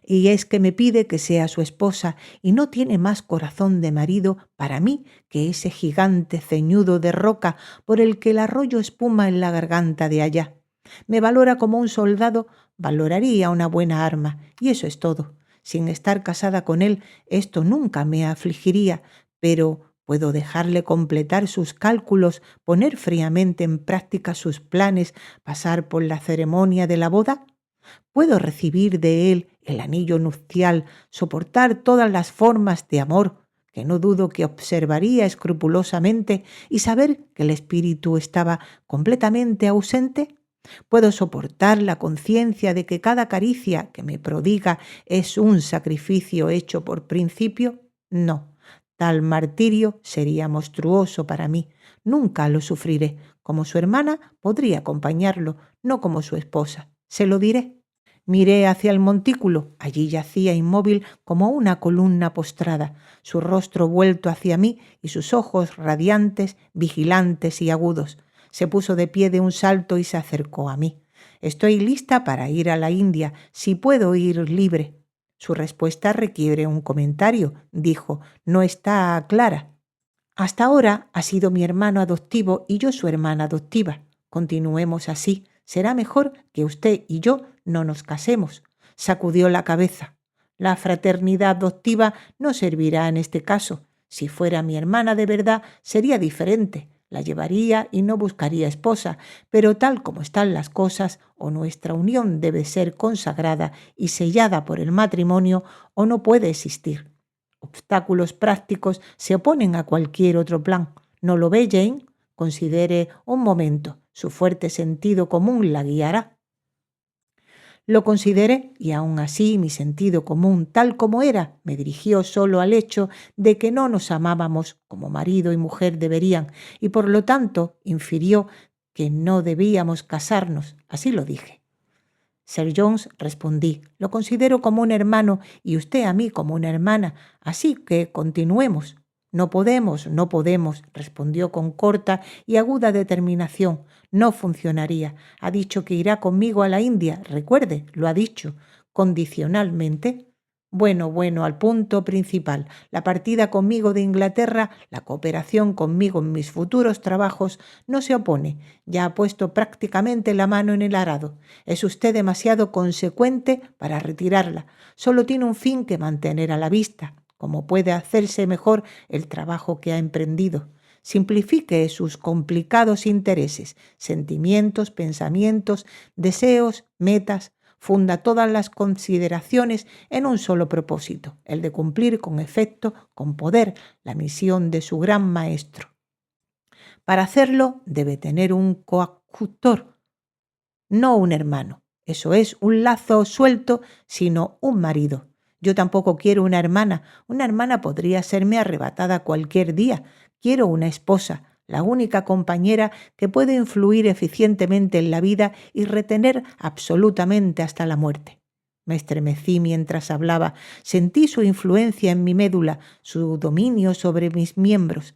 Y es que me pide que sea su esposa y no tiene más corazón de marido para mí que ese gigante ceñudo de roca por el que el arroyo espuma en la garganta de allá. Me valora como un soldado, valoraría una buena arma, y eso es todo. Sin estar casada con él, esto nunca me afligiría, pero Puedo dejarle completar sus cálculos, poner fríamente en práctica sus planes, pasar por la ceremonia de la boda. Puedo recibir de él el anillo nupcial, soportar todas las formas de amor, que no dudo que observaría escrupulosamente, y saber que el espíritu estaba completamente ausente. ¿Puedo soportar la conciencia de que cada caricia que me prodiga es un sacrificio hecho por principio? No. Tal martirio sería monstruoso para mí. Nunca lo sufriré. Como su hermana podría acompañarlo, no como su esposa. Se lo diré. Miré hacia el montículo. Allí yacía inmóvil como una columna postrada, su rostro vuelto hacia mí y sus ojos radiantes, vigilantes y agudos. Se puso de pie de un salto y se acercó a mí. Estoy lista para ir a la India, si puedo ir libre. Su respuesta requiere un comentario, dijo. No está clara. Hasta ahora ha sido mi hermano adoptivo y yo su hermana adoptiva. Continuemos así. Será mejor que usted y yo no nos casemos. Sacudió la cabeza. La fraternidad adoptiva no servirá en este caso. Si fuera mi hermana de verdad, sería diferente. La llevaría y no buscaría esposa, pero tal como están las cosas, o nuestra unión debe ser consagrada y sellada por el matrimonio, o no puede existir. Obstáculos prácticos se oponen a cualquier otro plan. ¿No lo ve, Jane? Considere un momento. Su fuerte sentido común la guiará. Lo consideré y aún así mi sentido común, tal como era, me dirigió solo al hecho de que no nos amábamos como marido y mujer deberían y por lo tanto infirió que no debíamos casarnos. Así lo dije. Sir Jones, respondí, lo considero como un hermano y usted a mí como una hermana, así que continuemos. No podemos, respondió con corta y aguda determinación. No funcionaría. Ha dicho que irá conmigo a la India, recuerde, lo ha dicho, condicionalmente. Bueno, al punto principal. La partida conmigo de Inglaterra, la cooperación conmigo en mis futuros trabajos, no se opone. Ya ha puesto prácticamente la mano en el arado. Es usted demasiado consecuente para retirarla. Solo tiene un fin que mantener a la vista. ¿Cómo puede hacerse mejor el trabajo que ha emprendido? Simplifique sus complicados intereses, sentimientos, pensamientos, deseos, metas. Funda todas las consideraciones en un solo propósito, el de cumplir con efecto, con poder, la misión de su gran maestro. Para hacerlo debe tener un coadjutor, no un hermano. Eso es un lazo suelto, sino un marido. Yo tampoco quiero una hermana. Una hermana podría serme arrebatada cualquier día. Quiero una esposa, la única compañera que puede influir eficientemente en la vida y retener absolutamente hasta la muerte. Me estremecí mientras hablaba. Sentí su influencia en mi médula, su dominio sobre mis miembros.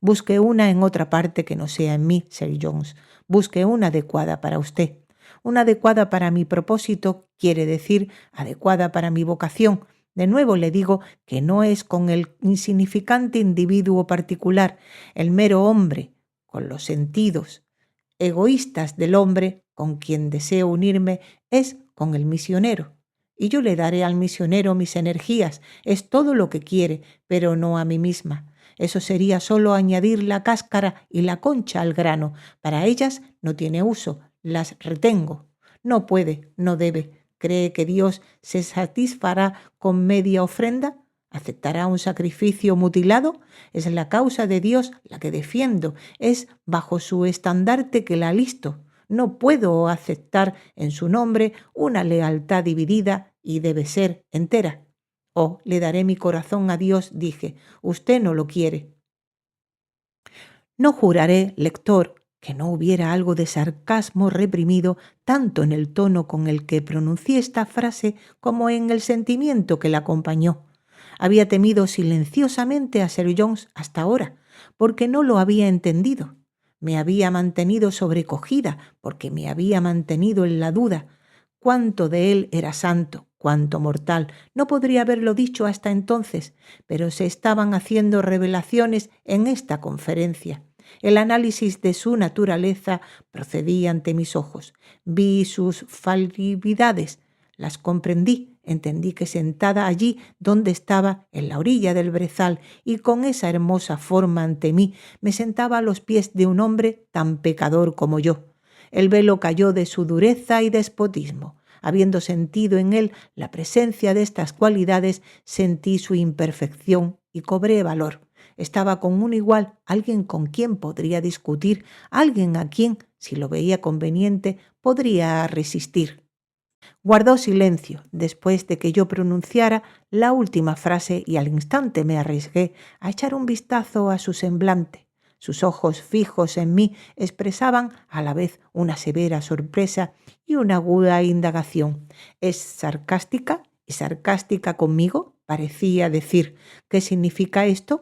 Busque una en otra parte que no sea en mí, Sir Jones. Busque una adecuada para usted. Una adecuada para mi propósito quiere decir adecuada para mi vocación. De nuevo le digo que no es con el insignificante individuo particular, el mero hombre, con los sentidos egoístas del hombre con quien deseo unirme, es con el misionero. Y yo le daré al misionero mis energías, es todo lo que quiere, pero no a mí misma. Eso sería solo añadir la cáscara y la concha al grano. Para ellas no tiene uso, las retengo. No puede, no debe. ¿Cree que Dios se satisfará con media ofrenda? ¿Aceptará un sacrificio mutilado? Es la causa de Dios la que defiendo. Es bajo su estandarte que la alisto. No puedo aceptar en su nombre una lealtad dividida y debe ser entera. Oh, le daré mi corazón a Dios, dije. Usted no lo quiere. No juraré, lector, que no hubiera algo de sarcasmo reprimido tanto en el tono con el que pronuncié esta frase como en el sentimiento que la acompañó. Había temido silenciosamente a Sir Jones hasta ahora, porque no lo había entendido. Me había mantenido sobrecogida, porque me había mantenido en la duda. Cuánto de él era santo, cuánto mortal. No podría haberlo dicho hasta entonces, pero se estaban haciendo revelaciones en esta conferencia. El análisis de su naturaleza procedía ante mis ojos. Vi sus fallibilidades, las comprendí. entendí que sentada allí donde estaba, en la orilla del brezal, y con esa hermosa forma ante mí, me sentaba a los pies de un hombre tan pecador como yo. El velo cayó de su dureza y despotismo. Habiendo sentido en él la presencia de estas cualidades, sentí su imperfección y cobré valor. Estaba con un igual, alguien con quien podría discutir, alguien a quien, si lo veía conveniente, podría resistir. Guardó silencio después de que yo pronunciara la última frase y al instante me arriesgué a echar un vistazo a su semblante. Sus ojos fijos en mí expresaban a la vez una severa sorpresa y una aguda indagación. ¿Es sarcástica y sarcástica conmigo? Parecía decir. ¿Qué significa esto?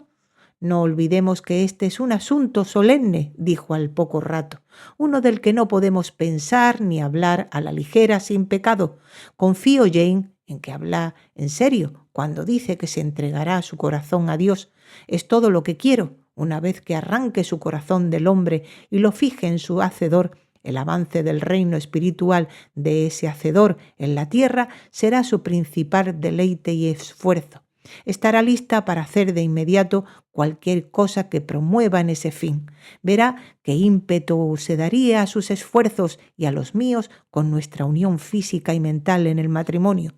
No olvidemos que este es un asunto solemne, dijo al poco rato, uno del que no podemos pensar ni hablar a la ligera sin pecado. Confío, Jane, en que habla en serio cuando dice que se entregará su corazón a Dios. Es todo lo que quiero. Una vez que arranque su corazón del hombre y lo fije en su Hacedor, el avance del reino espiritual de ese Hacedor en la tierra será su principal deleite y esfuerzo. Estará lista para hacer de inmediato cualquier cosa que promueva en ese fin. Verá qué ímpetu se daría a sus esfuerzos y a los míos con nuestra unión física y mental en el matrimonio.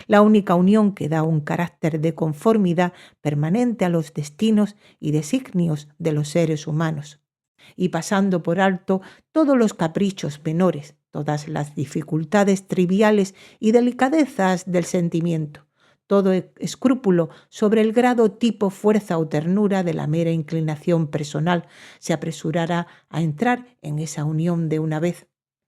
La única unión que da un carácter de conformidad permanente a los destinos y designios de los seres humanos, y pasando por alto todos los caprichos menores, todas las dificultades triviales y delicadezas del sentimiento, todo escrúpulo sobre el grado, tipo, fuerza o ternura de la mera inclinación personal, se apresurará a entrar en esa unión de una vez.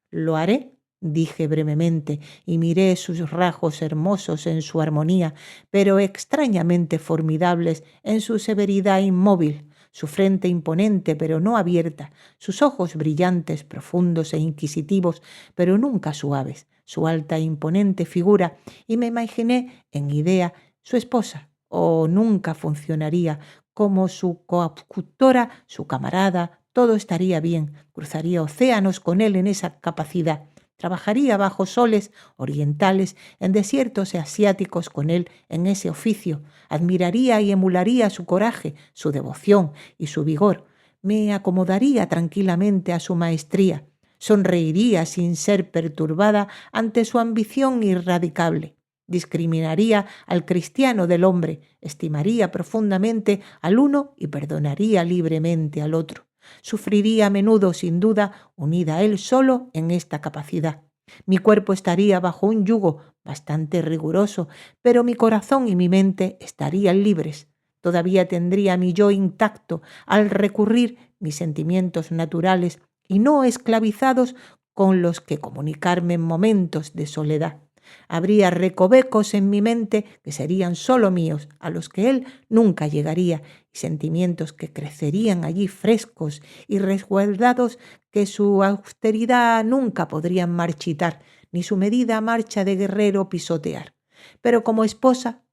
¿Lo haré?, dije brevemente, y miré sus rasgos hermosos en su armonía, pero extrañamente formidables en su severidad inmóvil, su frente imponente pero no abierta, sus ojos brillantes, profundos e inquisitivos, pero nunca suaves, su alta e imponente figura, y me imaginé en idea su esposa. Oh, nunca funcionaría como su coadjutora, su camarada, todo estaría bien, cruzaría océanos con él en esa capacidad. Trabajaría bajo soles orientales, en desiertos asiáticos con él en ese oficio. Admiraría y emularía su coraje, su devoción y su vigor. Me acomodaría tranquilamente a su maestría. Sonreiría sin ser perturbada ante su ambición irradicable. Discriminaría al cristiano del hombre, estimaría profundamente al uno y perdonaría libremente al otro. Sufriría a menudo, sin duda, unida a él solo en esta capacidad. Mi cuerpo estaría bajo un yugo bastante riguroso, pero mi corazón y mi mente estarían libres. Todavía tendría mi yo intacto al recurrir mis sentimientos naturales y no esclavizados con los que comunicarme en momentos de soledad. Habría recovecos en mi mente que serían solo míos, a los que él nunca llegaría, y sentimientos que crecerían allí frescos y resguardados que su austeridad nunca podrían marchitar, ni su medida marcha de guerrero pisotear. Pero como esposa,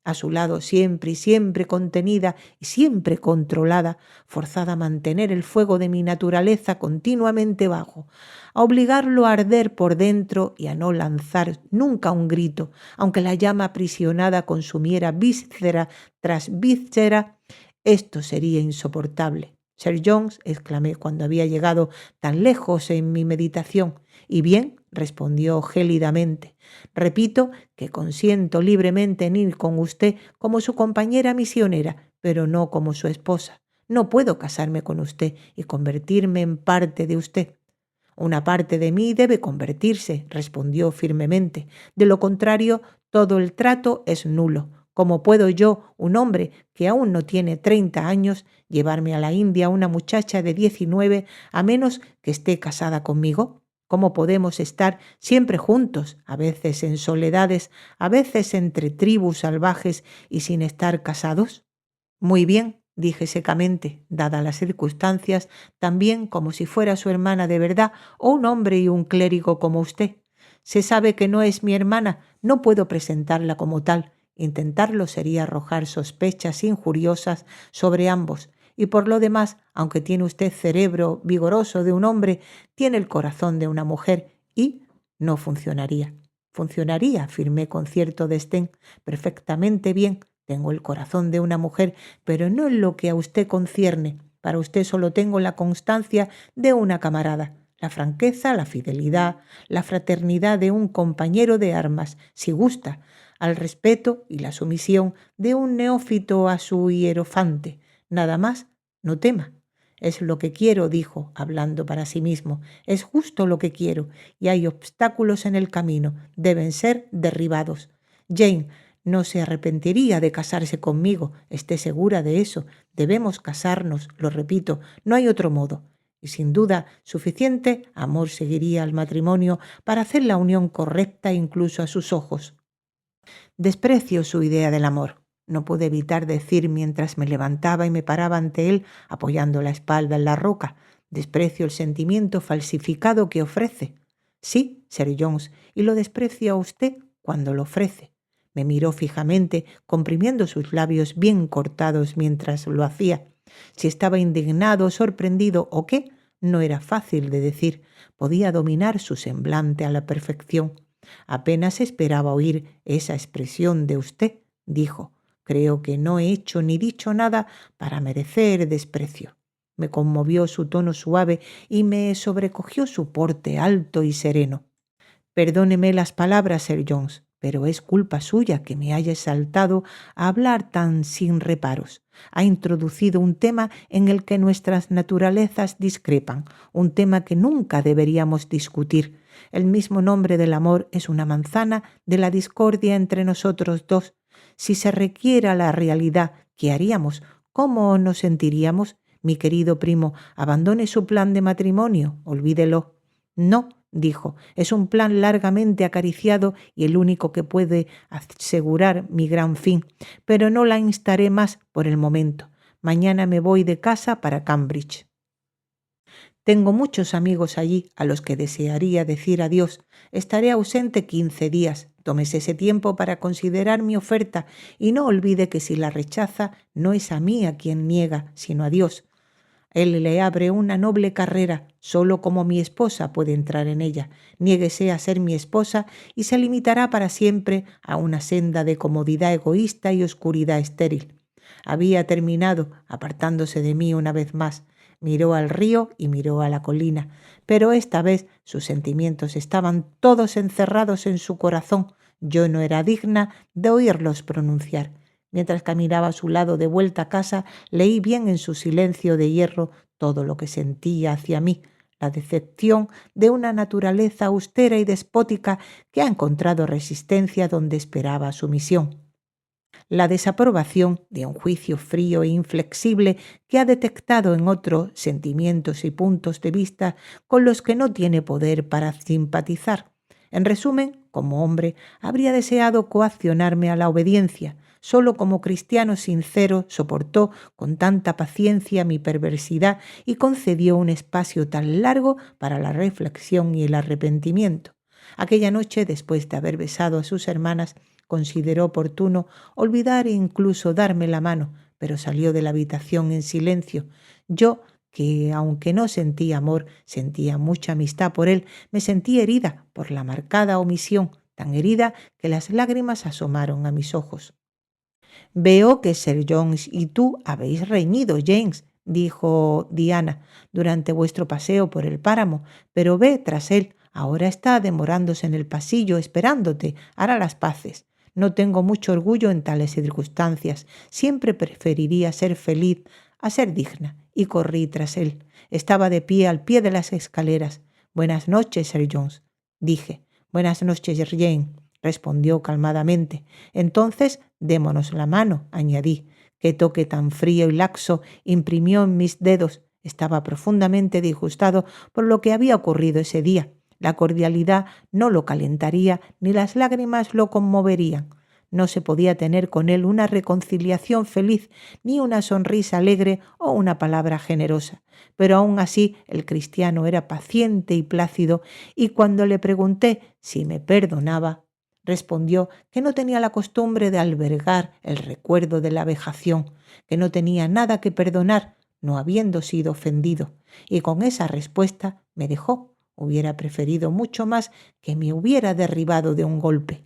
a su lado siempre y siempre contenida y siempre controlada, forzada a mantener el fuego de mi naturaleza continuamente bajo, a obligarlo a arder por dentro y a no lanzar nunca un grito, aunque la llama aprisionada consumiera víscera tras víscera, esto sería insoportable. Sir John, exclamé cuando había llegado tan lejos en mi meditación. ¿Y bien?, respondió gélidamente. Repito que consiento libremente en ir con usted como su compañera misionera, pero no como su esposa. No puedo casarme con usted y convertirme en parte de usted. Una parte de mí debe convertirse, respondió firmemente. De lo contrario, todo el trato es nulo. ¿Cómo puedo yo, un hombre que aún no tiene 30 años, llevarme a la India una muchacha de 19 a menos que esté casada conmigo? ¿Cómo podemos estar siempre juntos, a veces en soledades, a veces entre tribus salvajes y sin estar casados? Muy bien, dije secamente, dadas las circunstancias, también como si fuera su hermana de verdad o un hombre y un clérigo como usted. Se sabe que no es mi hermana, no puedo presentarla como tal. Intentarlo sería arrojar sospechas injuriosas sobre ambos. Y por lo demás, aunque tiene usted cerebro vigoroso de un hombre, tiene el corazón de una mujer y no funcionaría. Funcionaría, afirmé con cierto desdén. Perfectamente bien. Tengo el corazón de una mujer, pero no en lo que a usted concierne. Para usted solo tengo la constancia de una camarada, la franqueza, la fidelidad, la fraternidad de un compañero de armas, si gusta, al respeto y la sumisión de un neófito a su hierofante. Nada más, no tema. Es lo que quiero, dijo, hablando para sí mismo. Es justo lo que quiero, y hay obstáculos en el camino. Deben ser derribados. Jane no se arrepentiría de casarse conmigo, esté segura de eso. Debemos casarnos, lo repito, no hay otro modo. Y sin duda suficiente amor seguiría al matrimonio para hacer la unión correcta incluso a sus ojos. Desprecio su idea del amor. No pude evitar decir mientras me levantaba y me paraba ante él, apoyando la espalda en la roca. Desprecio el sentimiento falsificado que ofrece. Sí, Sir Jones, y lo desprecio a usted cuando lo ofrece. Me miró fijamente, comprimiendo sus labios bien cortados mientras lo hacía. Si estaba indignado, sorprendido o qué, no era fácil de decir. Podía dominar su semblante a la perfección. Apenas esperaba oír esa expresión de usted, dijo. Creo que no he hecho ni dicho nada para merecer desprecio. Me conmovió su tono suave y me sobrecogió su porte alto y sereno. Perdóneme las palabras, Sir Jones, pero es culpa suya que me haya exaltado a hablar tan sin reparos. Ha introducido un tema en el que nuestras naturalezas discrepan, un tema que nunca deberíamos discutir. El mismo nombre del amor es una manzana de la discordia entre nosotros dos. Si se requiera la realidad, ¿qué haríamos? ¿Cómo nos sentiríamos? Mi querido primo, abandone su plan de matrimonio, olvídelo. No, dijo, es un plan largamente acariciado y el único que puede asegurar mi gran fin, pero no la instaré más por el momento. Mañana me voy de casa para Cambridge. Tengo muchos amigos allí a los que desearía decir adiós. Estaré ausente 15 días. Tómese ese tiempo para considerar mi oferta y no olvide que si la rechaza no es a mí a quien niega, sino a Dios. Él le abre una noble carrera, solo como mi esposa puede entrar en ella. Niéguese a ser mi esposa y se limitará para siempre a una senda de comodidad egoísta y oscuridad estéril. Había terminado, apartándose de mí una vez más. Miró al río y miró a la colina, pero esta vez sus sentimientos estaban todos encerrados en su corazón. Yo no era digna de oírlos pronunciar. Mientras caminaba a su lado de vuelta a casa, leí bien en su silencio de hierro todo lo que sentía hacia mí, la decepción de una naturaleza austera y despótica que ha encontrado resistencia donde esperaba sumisión, la desaprobación de un juicio frío e inflexible que ha detectado en otro sentimientos y puntos de vista con los que no tiene poder para simpatizar. En resumen, como hombre, habría deseado coaccionarme a la obediencia. Solo como cristiano sincero soportó con tanta paciencia mi perversidad y concedió un espacio tan largo para la reflexión y el arrepentimiento. Aquella noche, después de haber besado a sus hermanas, consideró oportuno olvidar e incluso darme la mano, pero salió de la habitación en silencio. Yo, que aunque no sentía amor, sentía mucha amistad por él, me sentí herida por la marcada omisión, tan herida que las lágrimas asomaron a mis ojos. Veo que Sir Jones y tú habéis reñido, James, dijo Diana, durante vuestro paseo por el páramo, pero ve tras él. Ahora está demorándose en el pasillo esperándote. Hará las paces. No tengo mucho orgullo en tales circunstancias. Siempre preferiría ser feliz a ser digna. Y corrí tras él. Estaba de pie de las escaleras. Buenas noches, Sir Jones, dije. Buenas noches, Jane, respondió calmadamente. Entonces, démonos la mano, añadí. Qué toque tan frío y laxo imprimió en mis dedos. Estaba profundamente disgustado por lo que había ocurrido ese día. La cordialidad no lo calentaría ni las lágrimas lo conmoverían. No se podía tener con él una reconciliación feliz, ni una sonrisa alegre o una palabra generosa. Pero aún así el cristiano era paciente y plácido, y cuando le pregunté si me perdonaba, respondió que no tenía la costumbre de albergar el recuerdo de la vejación, que no tenía nada que perdonar, no habiendo sido ofendido, y con esa respuesta me dejó. Hubiera preferido mucho más que me hubiera derribado de un golpe.